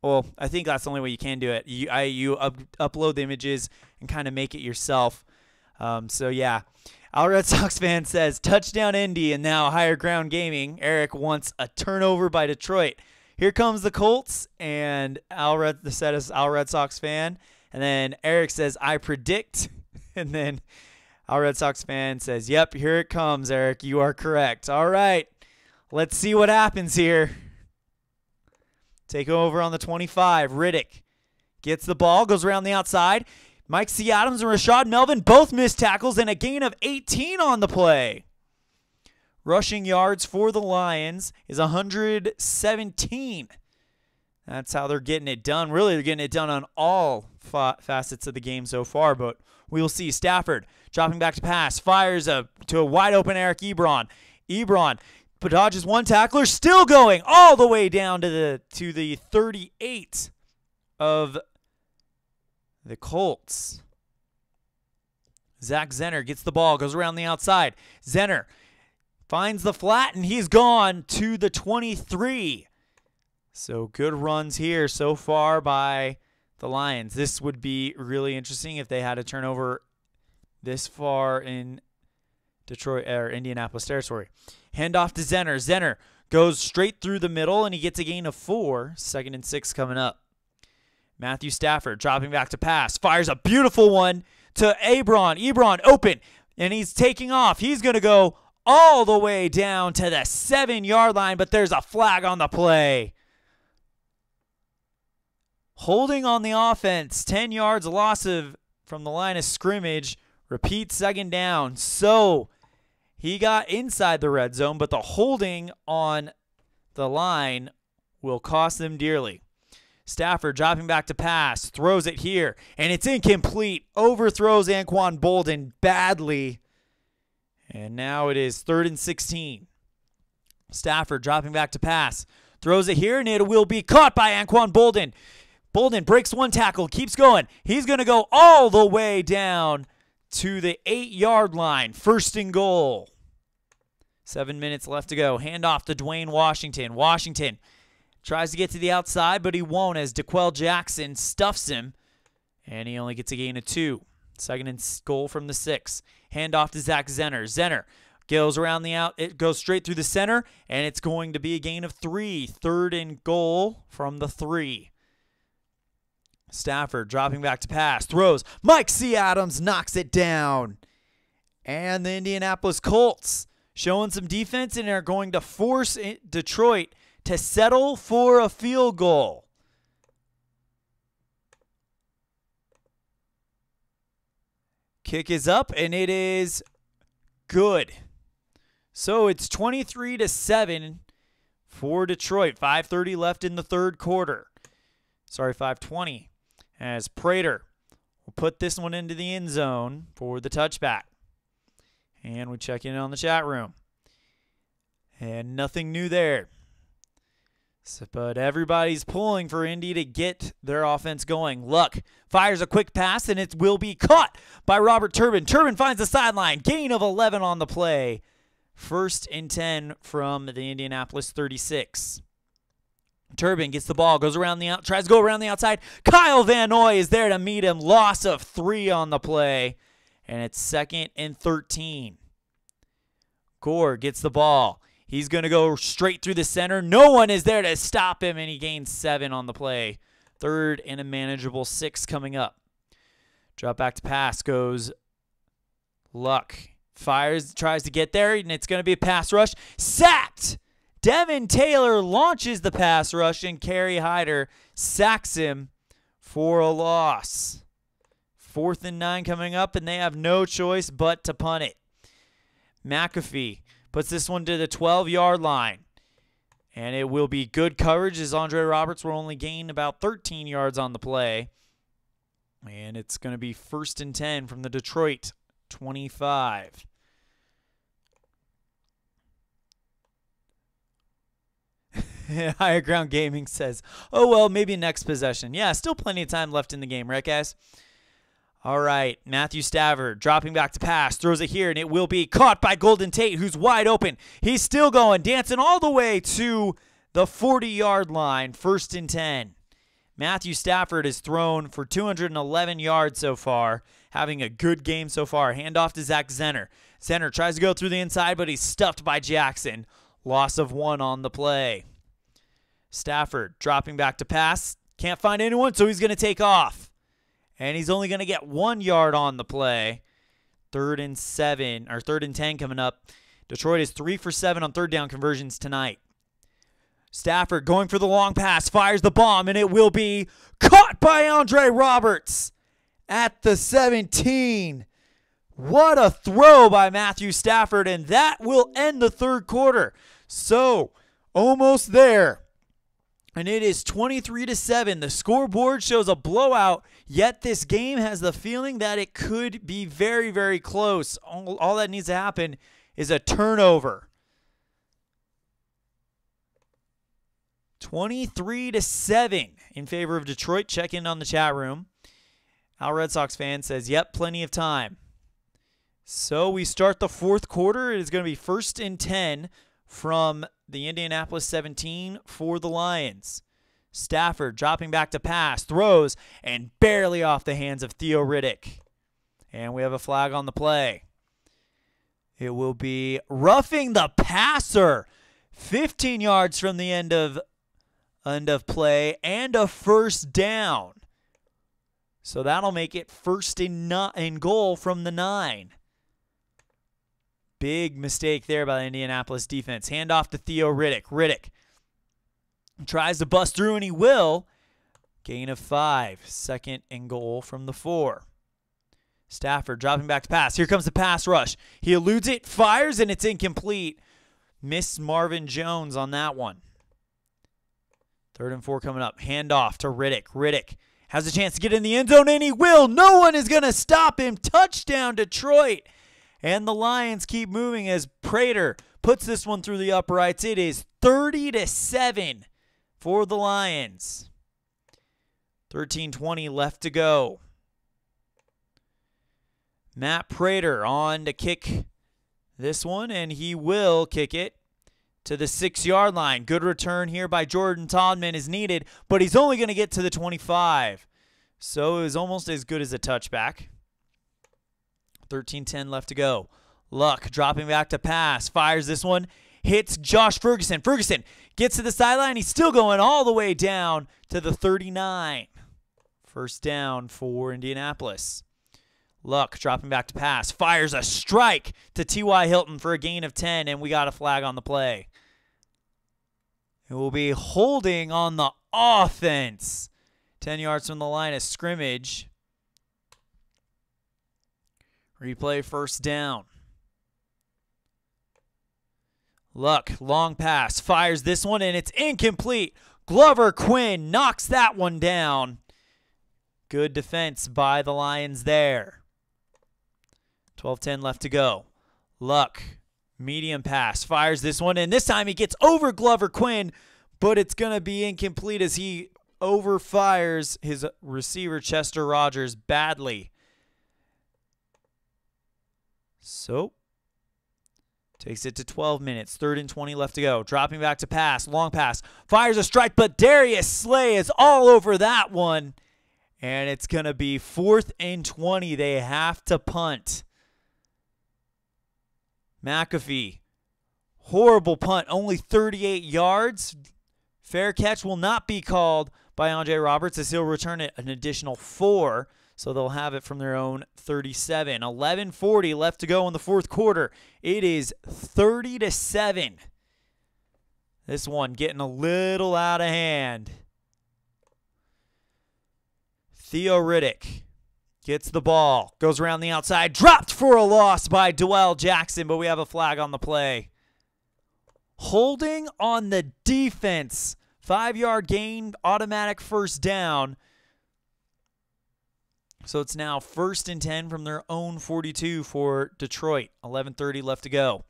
well, I think that's the only way you can do it. You upload the images and kind of make it yourself. So, yeah. Al Red Sox fan says, touchdown Indy, and now Higher Ground Gaming. Eric wants a turnover by Detroit. Here comes the Colts, and Al Red Sox fan. And then Eric says, I predict. And then Al Red Sox fan says, yep, here it comes, Eric. You are correct. All right, let's see what happens here. Take over on the 25. Riddick gets the ball, goes around the outside. Mike C. Adams and Rashad Melvin both missed tackles, and a gain of 18 on the play. Rushing yards for the Lions is 117. That's how they're getting it done. Really, they're getting it done on all facets of the game so far, but we'll see. Stafford dropping back to pass, fires to a wide-open Eric Ebron. Ebron dodges one tackler, still going all the way down to the 38 of the Colts. Zach Zenner gets the ball, goes around the outside. Zenner finds the flat, and he's gone to the 23. So good runs here so far by the Lions. This would be really interesting if they had a turnover this far in Detroit or Indianapolis territory. Handoff to Zenner. Zenner goes straight through the middle, and he gets a gain of 4. 2nd and 6 coming up. Matthew Stafford dropping back to pass. Fires a beautiful one to Ebron. Ebron open, and he's taking off. He's going to go all the way down to the 7-yard line, but there's a flag on the play. Holding on the offense, 10 yards, a loss from the line of scrimmage. Repeat 2nd down. So he got inside the red zone, but the holding on the line will cost them dearly. Stafford dropping back to pass, throws it here, and it's incomplete. Overthrows Anquan Bolden badly. And now it is 3rd and 16. Stafford dropping back to pass, throws it here, and it will be caught by Anquan Bolden. Bolden breaks one tackle, keeps going. He's going to go all the way down to the 8-yard line. 1st and goal. 7 minutes left to go. Handoff to Dwayne Washington. Washington tries to get to the outside, but he won't as DeQuell Jackson stuffs him, and he only gets a gain of 2. 2nd and goal from the 6. Handoff to Zach Zenner. Zenner goes around the out. It goes straight through the center, and it's going to be a gain of 3. 3rd and goal from the 3. Stafford dropping back to pass, throws. Mike C. Adams knocks it down. And the Indianapolis Colts showing some defense and are going to force Detroit to settle for a field goal. Kick is up, and it is good. So it's 23-7 for Detroit. 5:30 left in the 3rd quarter. Sorry, 5:20. As Prater will put this one into the end zone for the touchback. And we check in on the chat room. And nothing new there. But everybody's pulling for Indy to get their offense going. Luck fires a quick pass, and it will be caught by Robert Turbin. Turbin finds the sideline. Gain of 11 on the play. 1st and 10 from the Indianapolis 36. Turbin gets the ball, goes around the tries to go around the outside. Kyle Van Noy is there to meet him. Loss of 3 on the play, and it's 2nd and 13. Gore gets the ball. He's going to go straight through the center. No one is there to stop him, and he gains 7 on the play. 3rd and a manageable 6 coming up. Drop back to pass goes Luck. Fires, tries to get there, and it's going to be a pass rush. Sacked! Devin Taylor launches the pass rush, and Kerry Hyder sacks him for a loss. 4th and 9 coming up, and they have no choice but to punt it. McAfee puts this one to the 12-yard line, and it will be good coverage as Andre Roberts will only gain about 13 yards on the play. And it's going to be 1st and 10 from the Detroit 25. Higher Ground Gaming says, oh, well, maybe next possession. Yeah, still plenty of time left in the game, right, guys? All right, Matthew Stafford dropping back to pass, throws it here, and it will be caught by Golden Tate, who's wide open. He's still going, dancing all the way to the 40-yard line, 1st and 10. Matthew Stafford has thrown for 211 yards so far, having a good game so far. Handoff to Zach Zenner. Zenner tries to go through the inside, but he's stuffed by Jackson. Loss of 1 on the play. Stafford dropping back to pass. Can't find anyone, so he's going to take off. And he's only going to get 1 yard on the play. 3rd and 7, or 3rd and 10 coming up. Detroit is 3 for 7 on 3rd down conversions tonight. Stafford going for the long pass, fires the bomb, and it will be caught by Andre Roberts at the 17. What a throw by Matthew Stafford, and that will end the 3rd quarter. So, almost there. And it is 23-7. The scoreboard shows a blowout, yet this game has the feeling that it could be very, very close. All that needs to happen is a turnover. 23-7 in favor of Detroit. Check in on the chat room. Al Red Sox fan says, yep, plenty of time. So we start the 4th quarter. It is going to be 1st and 10 from the Indianapolis 17 for the Lions. Stafford dropping back to pass, throws, and barely off the hands of Theo Riddick. And we have a flag on the play. It will be roughing the passer. 15 yards from the end of play and a 1st down. So that'll make it 1st and goal from the 9. Big mistake there by the Indianapolis defense. Handoff to Theo Riddick. Riddick tries to bust through, and he will. Gain of 5. 2nd and goal from the 4. Stafford dropping back to pass. Here comes the pass rush. He eludes it, fires, and it's incomplete. Missed Marvin Jones on that one. 3rd and 4 coming up. Handoff to Riddick. Riddick has a chance to get in the end zone, and he will. No one is going to stop him. Touchdown, Detroit. And the Lions keep moving as Prater puts this one through the uprights. It is 30-7 for the Lions. 13:20 left to go. Matt Prater on to kick this one, and he will kick it to the 6-yard line. Good return here by Jordan Todman is needed, but he's only going to get to the 25. So it was almost as good as a touchback. 13:10 left to go. Luck dropping back to pass. Fires this one. Hits Josh Ferguson. Ferguson gets to the sideline. He's still going all the way down to the 39. First down for Indianapolis. Luck dropping back to pass. Fires a strike to T.Y. Hilton for a gain of 10, and we got a flag on the play. It will be holding on the offense. 10 yards from the line of scrimmage. Replay first down. Luck, long pass, fires this one, and it's incomplete. Glover Quinn knocks that one down. Good defense by the Lions there. 12:10 left to go. Luck, medium pass, fires this one, and this time he gets over Glover Quinn, but it's going to be incomplete as he overfires his receiver Chester Rogers badly. So, takes it to 12 minutes. 3rd and 20 left to go. Dropping back to pass. Long pass. Fires a strike, but Darius Slay is all over that one. And it's going to be 4th and 20. They have to punt. McAfee. Horrible punt. Only 38 yards. Fair catch will not be called by Andre Roberts as he'll return it an additional 4. So they'll have it from their own 37. 11:40 left to go in the 4th quarter. It is 30-7. This one getting a little out of hand. Theo Riddick gets the ball, goes around the outside, dropped for a loss by Dwell Jackson, but we have a flag on the play. Holding on the defense. 5-yard gain, automatic first down. So it's now 1st and 10 from their own 42 for Detroit. 11:30 left to go.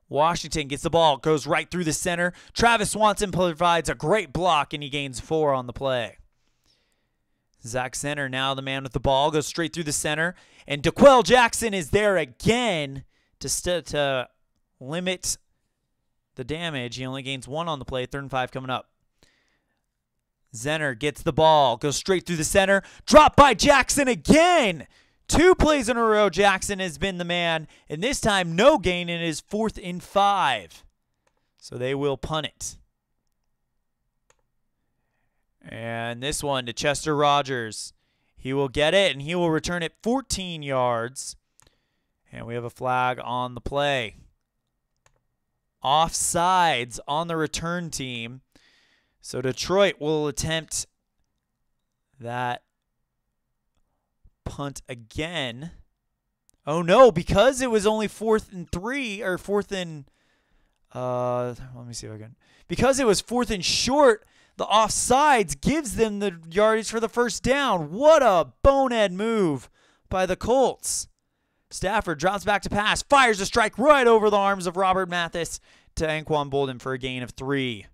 Washington gets the ball, goes right through the center. Travis Swanson provides a great block, and he gains 4 on the play. Zach Center now the man with the ball, goes straight through the center. And DeQuell Jackson is there again to limit the damage. He only gains 1 on the play. 3rd and 5 coming up. Zenner gets the ball, goes straight through the center. Dropped by Jackson again. 2 plays in a row, Jackson has been the man. And this time, no gain in his 4th and 5. So they will punt it. And this one to Chester Rogers. He will get it, and he will return it 14 yards. And we have a flag on the play. Offsides on the return team. So Detroit will attempt that punt again. Oh, no, because it was only 4th and 3, or 4th and, let me see if I can. Because it was 4th and short, the offsides gives them the yardage for the first down. What a bonehead move by the Colts. Stafford drops back to pass, fires a strike right over the arms of Robert Mathis to Anquan Bolden for a gain of 3.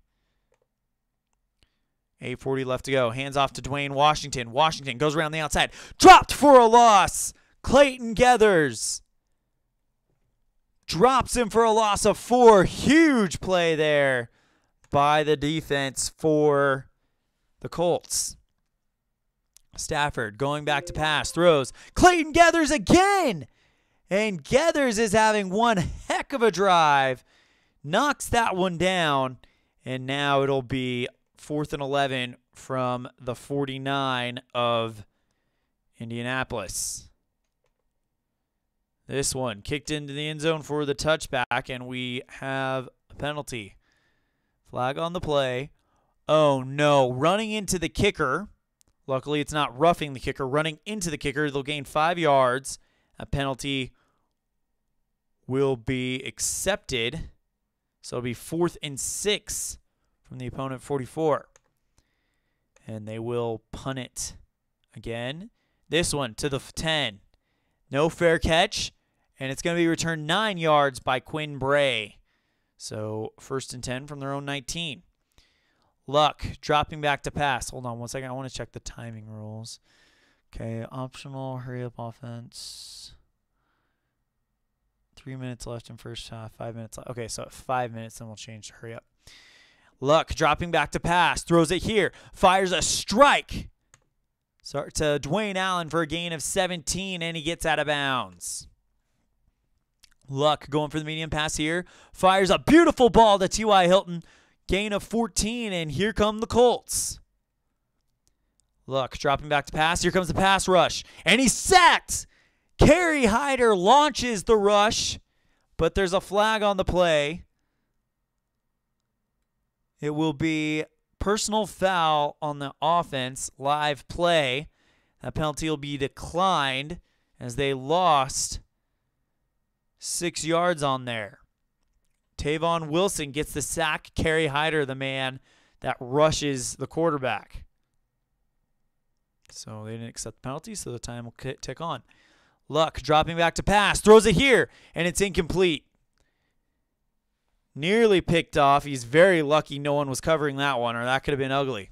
8:40 left to go. Hands off to Dwayne Washington. Washington goes around the outside. Dropped for a loss. Clayton Geathers drops him for a loss of 4. Huge play there by the defense for the Colts. Stafford going back to pass. Throws. Clayton Geathers again. And Geathers is having one heck of a drive. Knocks that one down. And now it'll be 4th and 11 from the 49 of Indianapolis. This one kicked into the end zone for the touchback, and we have a penalty. Flag on the play. Oh, no. Running into the kicker. Luckily, it's not roughing the kicker. Running into the kicker. They'll gain 5 yards. A penalty will be accepted. So it'll be 4th and 6 from the opponent 44. And they will punt it again. This one to the 10. No fair catch. And it's going to be returned 9 yards by Quinn Bray. So 1st and 10 from their own 19. Luck dropping back to pass. Hold on one second. I want to check the timing rules. Okay, optional hurry up offense. 3 minutes left in first half. 5 minutes left. Okay, so at 5 minutes, then we'll change to hurry up. Luck dropping back to pass. Throws it here. Fires a strike. So to Dwayne Allen for a gain of 17, and he gets out of bounds. Luck going for the medium pass here. Fires a beautiful ball to T.Y. Hilton. Gain of 14, and here come the Colts. Luck dropping back to pass. Here comes the pass rush, and he's sacked. Kerry Hyder launches the rush, but there's a flag on the play. It will be personal foul on the offense, live play. That penalty will be declined as they lost 6 yards on there. Tavon Wilson gets the sack. Kerry Hyder, the man that rushes the quarterback. So they didn't accept the penalty, so the time will tick on. Luck dropping back to pass. Throws it here, and it's incomplete. Nearly picked off. He's very lucky no one was covering that one, or that could have been ugly.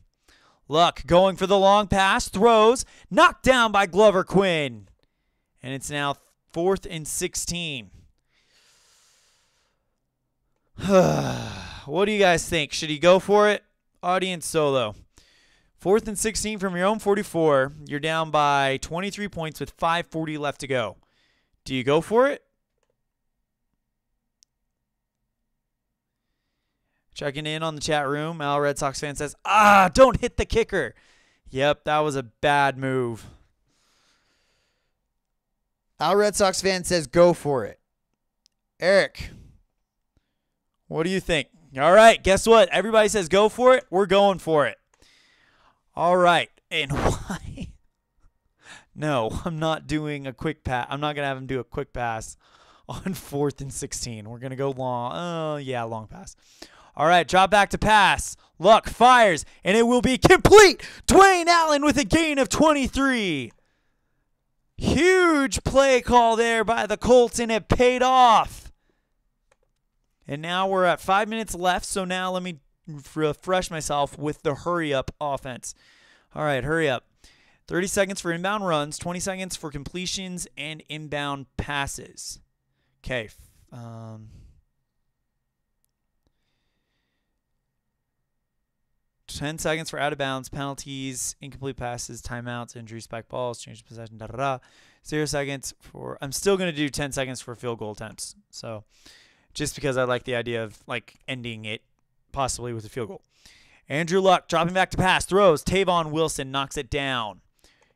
Luck going for the long pass. Throws. Knocked down by Glover Quinn. And it's now 4th and 16. What do you guys think? Should he go for it? Audience solo. 4th and 16 from your own 44. You're down by 23 points with 5:40 left to go. Do you go for it? Checking in on the chat room. Al Red Sox fan says, don't hit the kicker. Yep, that was a bad move. Al Red Sox fan says, go for it. Eric, what do you think? All right, guess what? Everybody says go for it. We're going for it. All right. And why? No, I'm not doing a quick pass. I'm not going to have him do a quick pass on 4th and 16. We're going to go long. Oh, yeah, long pass. All right, drop back to pass. Luck fires, and it will be complete. Dwayne Allen with a gain of 23. Huge play call there by the Colts, and it paid off. And now we're at 5 minutes left, so now let me refresh myself with the hurry-up offense. All right, hurry up. 30 seconds for inbound runs, 20 seconds for completions and inbound passes. Okay. 10 seconds for out-of-bounds, penalties, incomplete passes, timeouts, injury, spike balls, change of possession, da-da-da. 0 seconds for – I'm still going to do 10 seconds for field goal attempts. So just because I like the idea of, like, ending it possibly with a field goal. Andrew Luck dropping back to pass, throws. Tavon Wilson knocks it down.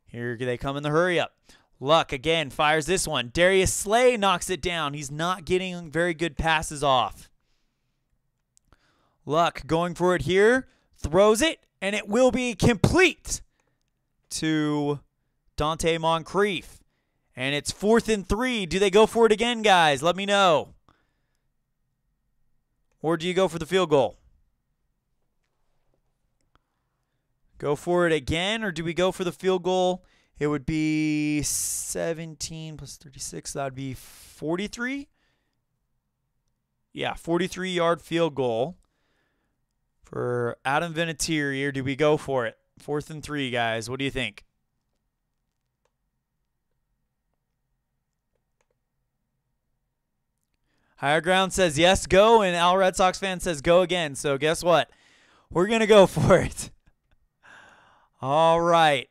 Here they come in the hurry-up. Luck again fires this one. Darius Slay knocks it down. He's not getting very good passes off. Luck going for it here. Throws it, and it will be complete to Dante Moncrief. And it's 4th and 3. Do they go for it again, guys? Let me know. Or do you go for the field goal? Go for it again, or do we go for the field goal? It would be 17 plus 36. That would be 43. Yeah, 43-yard field goal for Adam Vinatieri. Do we go for it? 4th and 3, guys. What do you think? Higher Ground says yes, go, and Al Red Sox fan says go again. So guess what? We're going to go for it. All right.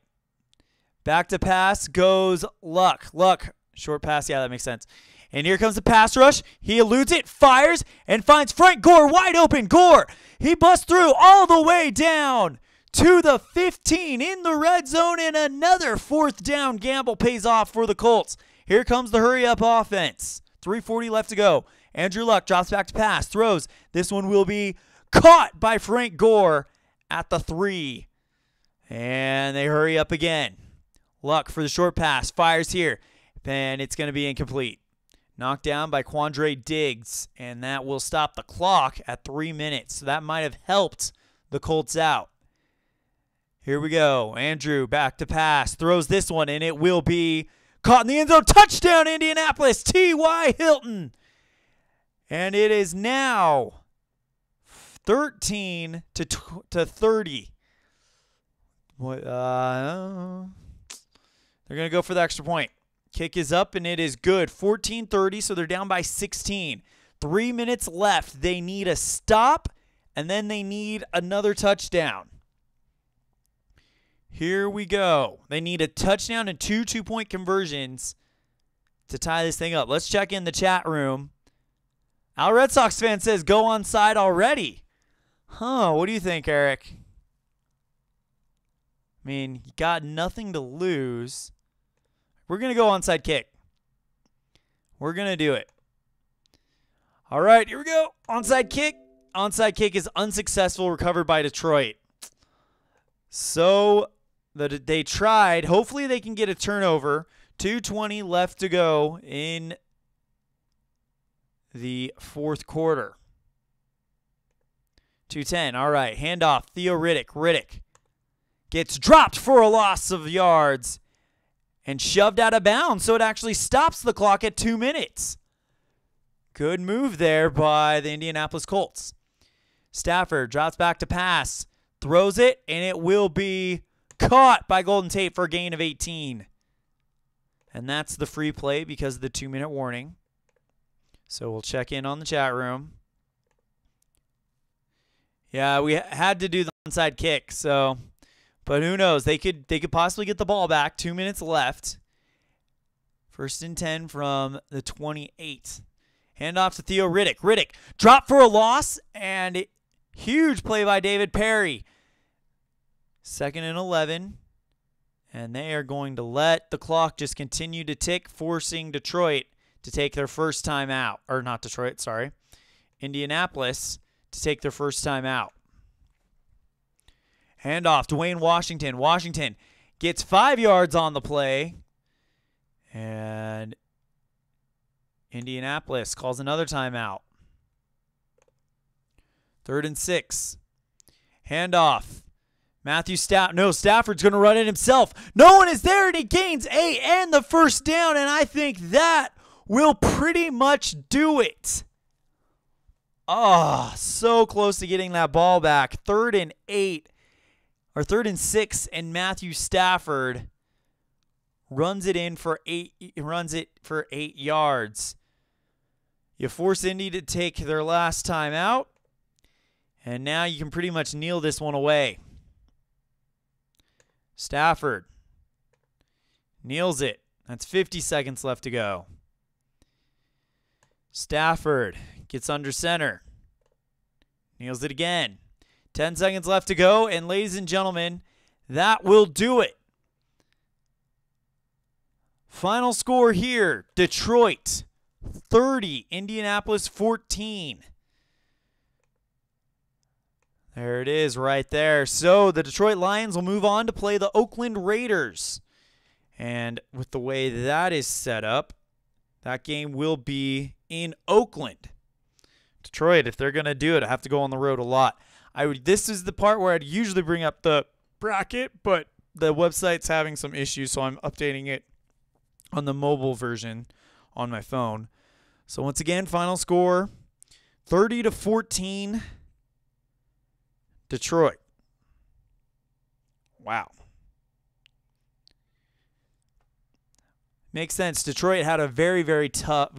Back to pass goes Luck. Luck. Short pass. Yeah, that makes sense. And here comes the pass rush. He eludes it, fires, and finds Frank Gore wide open. Gore. He busts through all the way down to the 15 in the red zone, and another 4th down gamble pays off for the Colts. Here comes the hurry-up offense. 3:40 left to go. Andrew Luck drops back to pass, throws. This one will be caught by Frank Gore at the 3. And they hurry up again. Luck for the short pass, fires here, and it's going to be incomplete. Knocked down by Quandre Diggs, and that will stop the clock at 3 minutes. So that might have helped the Colts out. Here we go. Andrew back to pass. Throws this one, and it will be caught in the end zone. Touchdown, Indianapolis. T.Y. Hilton. And it is now 13 to 30. What? They're going to go for the extra point. Kick is up, and it is good. 14-30, so they're down by 16. 3 minutes left. They need a stop, and then they need another touchdown. Here we go. They need a touchdown and 2 two-point conversions to tie this thing up. Let's check in the chat room. Our Red Sox fan says go onside already. Huh, what do you think, Eric? I mean, you got nothing to lose. We're going to go onside kick. We're going to do it. All right, here we go. Onside kick. Onside kick is unsuccessful, recovered by Detroit. So they tried. Hopefully they can get a turnover. 2:20 left to go in the fourth quarter. 2:10. All right, handoff. Theo Riddick. Riddick gets dropped for a loss of yards and shoved out of bounds, so it actually stops the clock at 2 minutes. Good move there by the Indianapolis Colts. Stafford drops back to pass, throws it, and it will be caught by Golden Tate for a gain of 18. And that's the free play because of the 2-minute warning. So we'll check in on the chat room. Yeah, we had to do the onside kick, so, but who knows? They could possibly get the ball back. 2 minutes left. 1st and 10 from the 28. Handoff to Theo Riddick. Riddick dropped for a loss, and huge play by David Perry. 2nd and 11, and they are going to let the clock just continue to tick, forcing Detroit to take their first time out. Or not Detroit, sorry. Indianapolis to take their first time out. Handoff, Dwayne Washington. Washington gets 5 yards on the play, and Indianapolis calls another timeout. 3rd and 6. Handoff. Stafford's going to run it himself. No one is there, and he gains 8 and the first down, and I think that will pretty much do it. Oh, so close to getting that ball back. 3rd and 8, or 3rd and 6, and Matthew Stafford runs it for 8 yards. You force Indy to take their last time out, and now you can pretty much kneel this one away. Stafford kneels it. That's 50 seconds left to go. Stafford gets under center. Kneels it again. 10 seconds left to go, and ladies and gentlemen, that will do it. Final score here, Detroit 30, Indianapolis 14. There it is right there. So the Detroit Lions will move on to play the Oakland Raiders. And with the way that is set up, that game will be in Oakland. Detroit, if they're going to do it, I have to go on the road a lot. This is the part where I'd usually bring up the bracket, but the website's having some issues, so I'm updating it on the mobile version on my phone. So once again, final score, 30-14, Detroit. Wow. Makes sense. Detroit had a very, very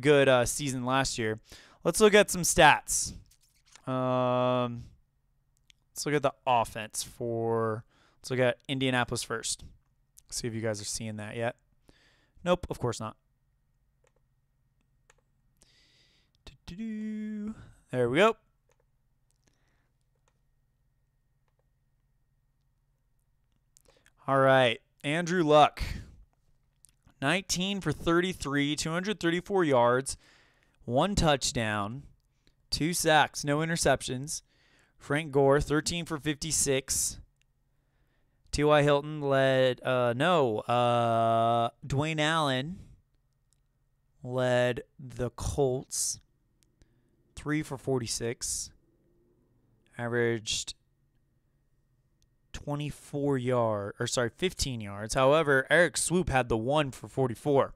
good season last year. Let's look at some stats. Let's look at the offense let's look at Indianapolis first. See if you guys are seeing that yet. Nope, of course not. There we go. All right, Andrew Luck. 19 for 33, 234 yards, 1 touchdown, 2 sacks, no interceptions. Frank Gore, 13 for 56. T.Y. Hilton led, Dwayne Allen led the Colts, 3 for 46. Averaged 15 yards. However, Eric Swoop had the 1 for 44.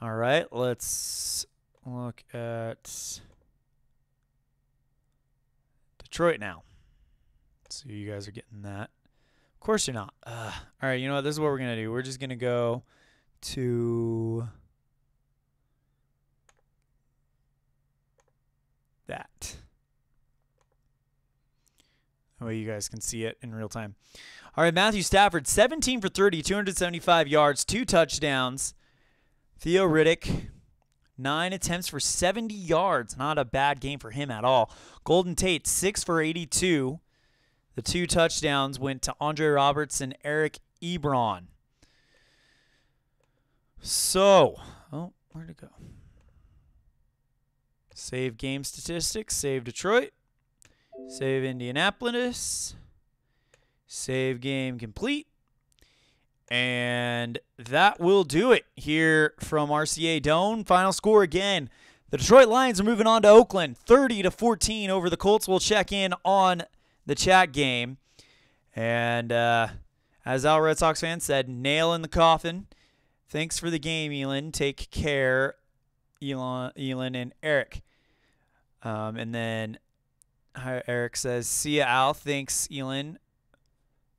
All right, let's look at Detroit now. So you guys are getting that. Of course you're not. All right, you know what? This is what we're going to do. We're just going to go to that. That way you guys can see it in real time. All right, Matthew Stafford, 17 for 30, 275 yards, 2 touchdowns. Theo Riddick, 9 attempts for 70 yards. Not a bad game for him at all. Golden Tate, 6 for 82. The 2 touchdowns went to Andre Roberts and Eric Ebron. So, oh, where'd it go? Save game statistics, save Detroit, save Indianapolis, save game complete. And that will do it here from RCA Dome. Final score again. The Detroit Lions are moving on to Oakland, 30-14 over the Colts. We'll check in on the chat game. And as our Red Sox fan said, nail in the coffin. Thanks for the game, Elon. Take care, Elon and Eric. And then Eric says, see ya, Al. Thanks, Elon,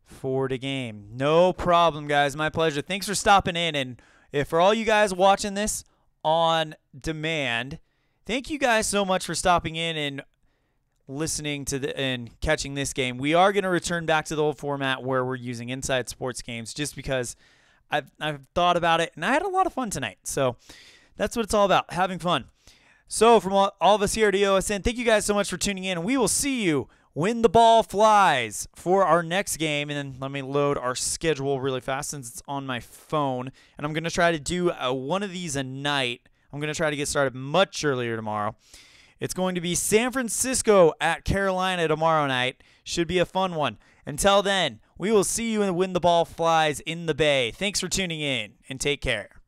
for the game. No problem, guys. My pleasure. Thanks for stopping in. And if for all you guys watching this on demand, thank you guys so much for stopping in and listening to and catching this game. We are going to return back to the old format where we're using Inside Sports games just because I've thought about it, and I had a lot of fun tonight. So that's what it's all about, having fun. So from all of us here at EOSN, thank you guys so much for tuning in, and we will see you when the ball flies for our next game. And then let me load our schedule really fast since it's on my phone. And I'm going to try to do one of these a night. I'm going to try to get started much earlier tomorrow. It's going to be San Francisco at Carolina tomorrow night. Should be a fun one. Until then, we will see you when the ball flies in the Bay. Thanks for tuning in, and take care.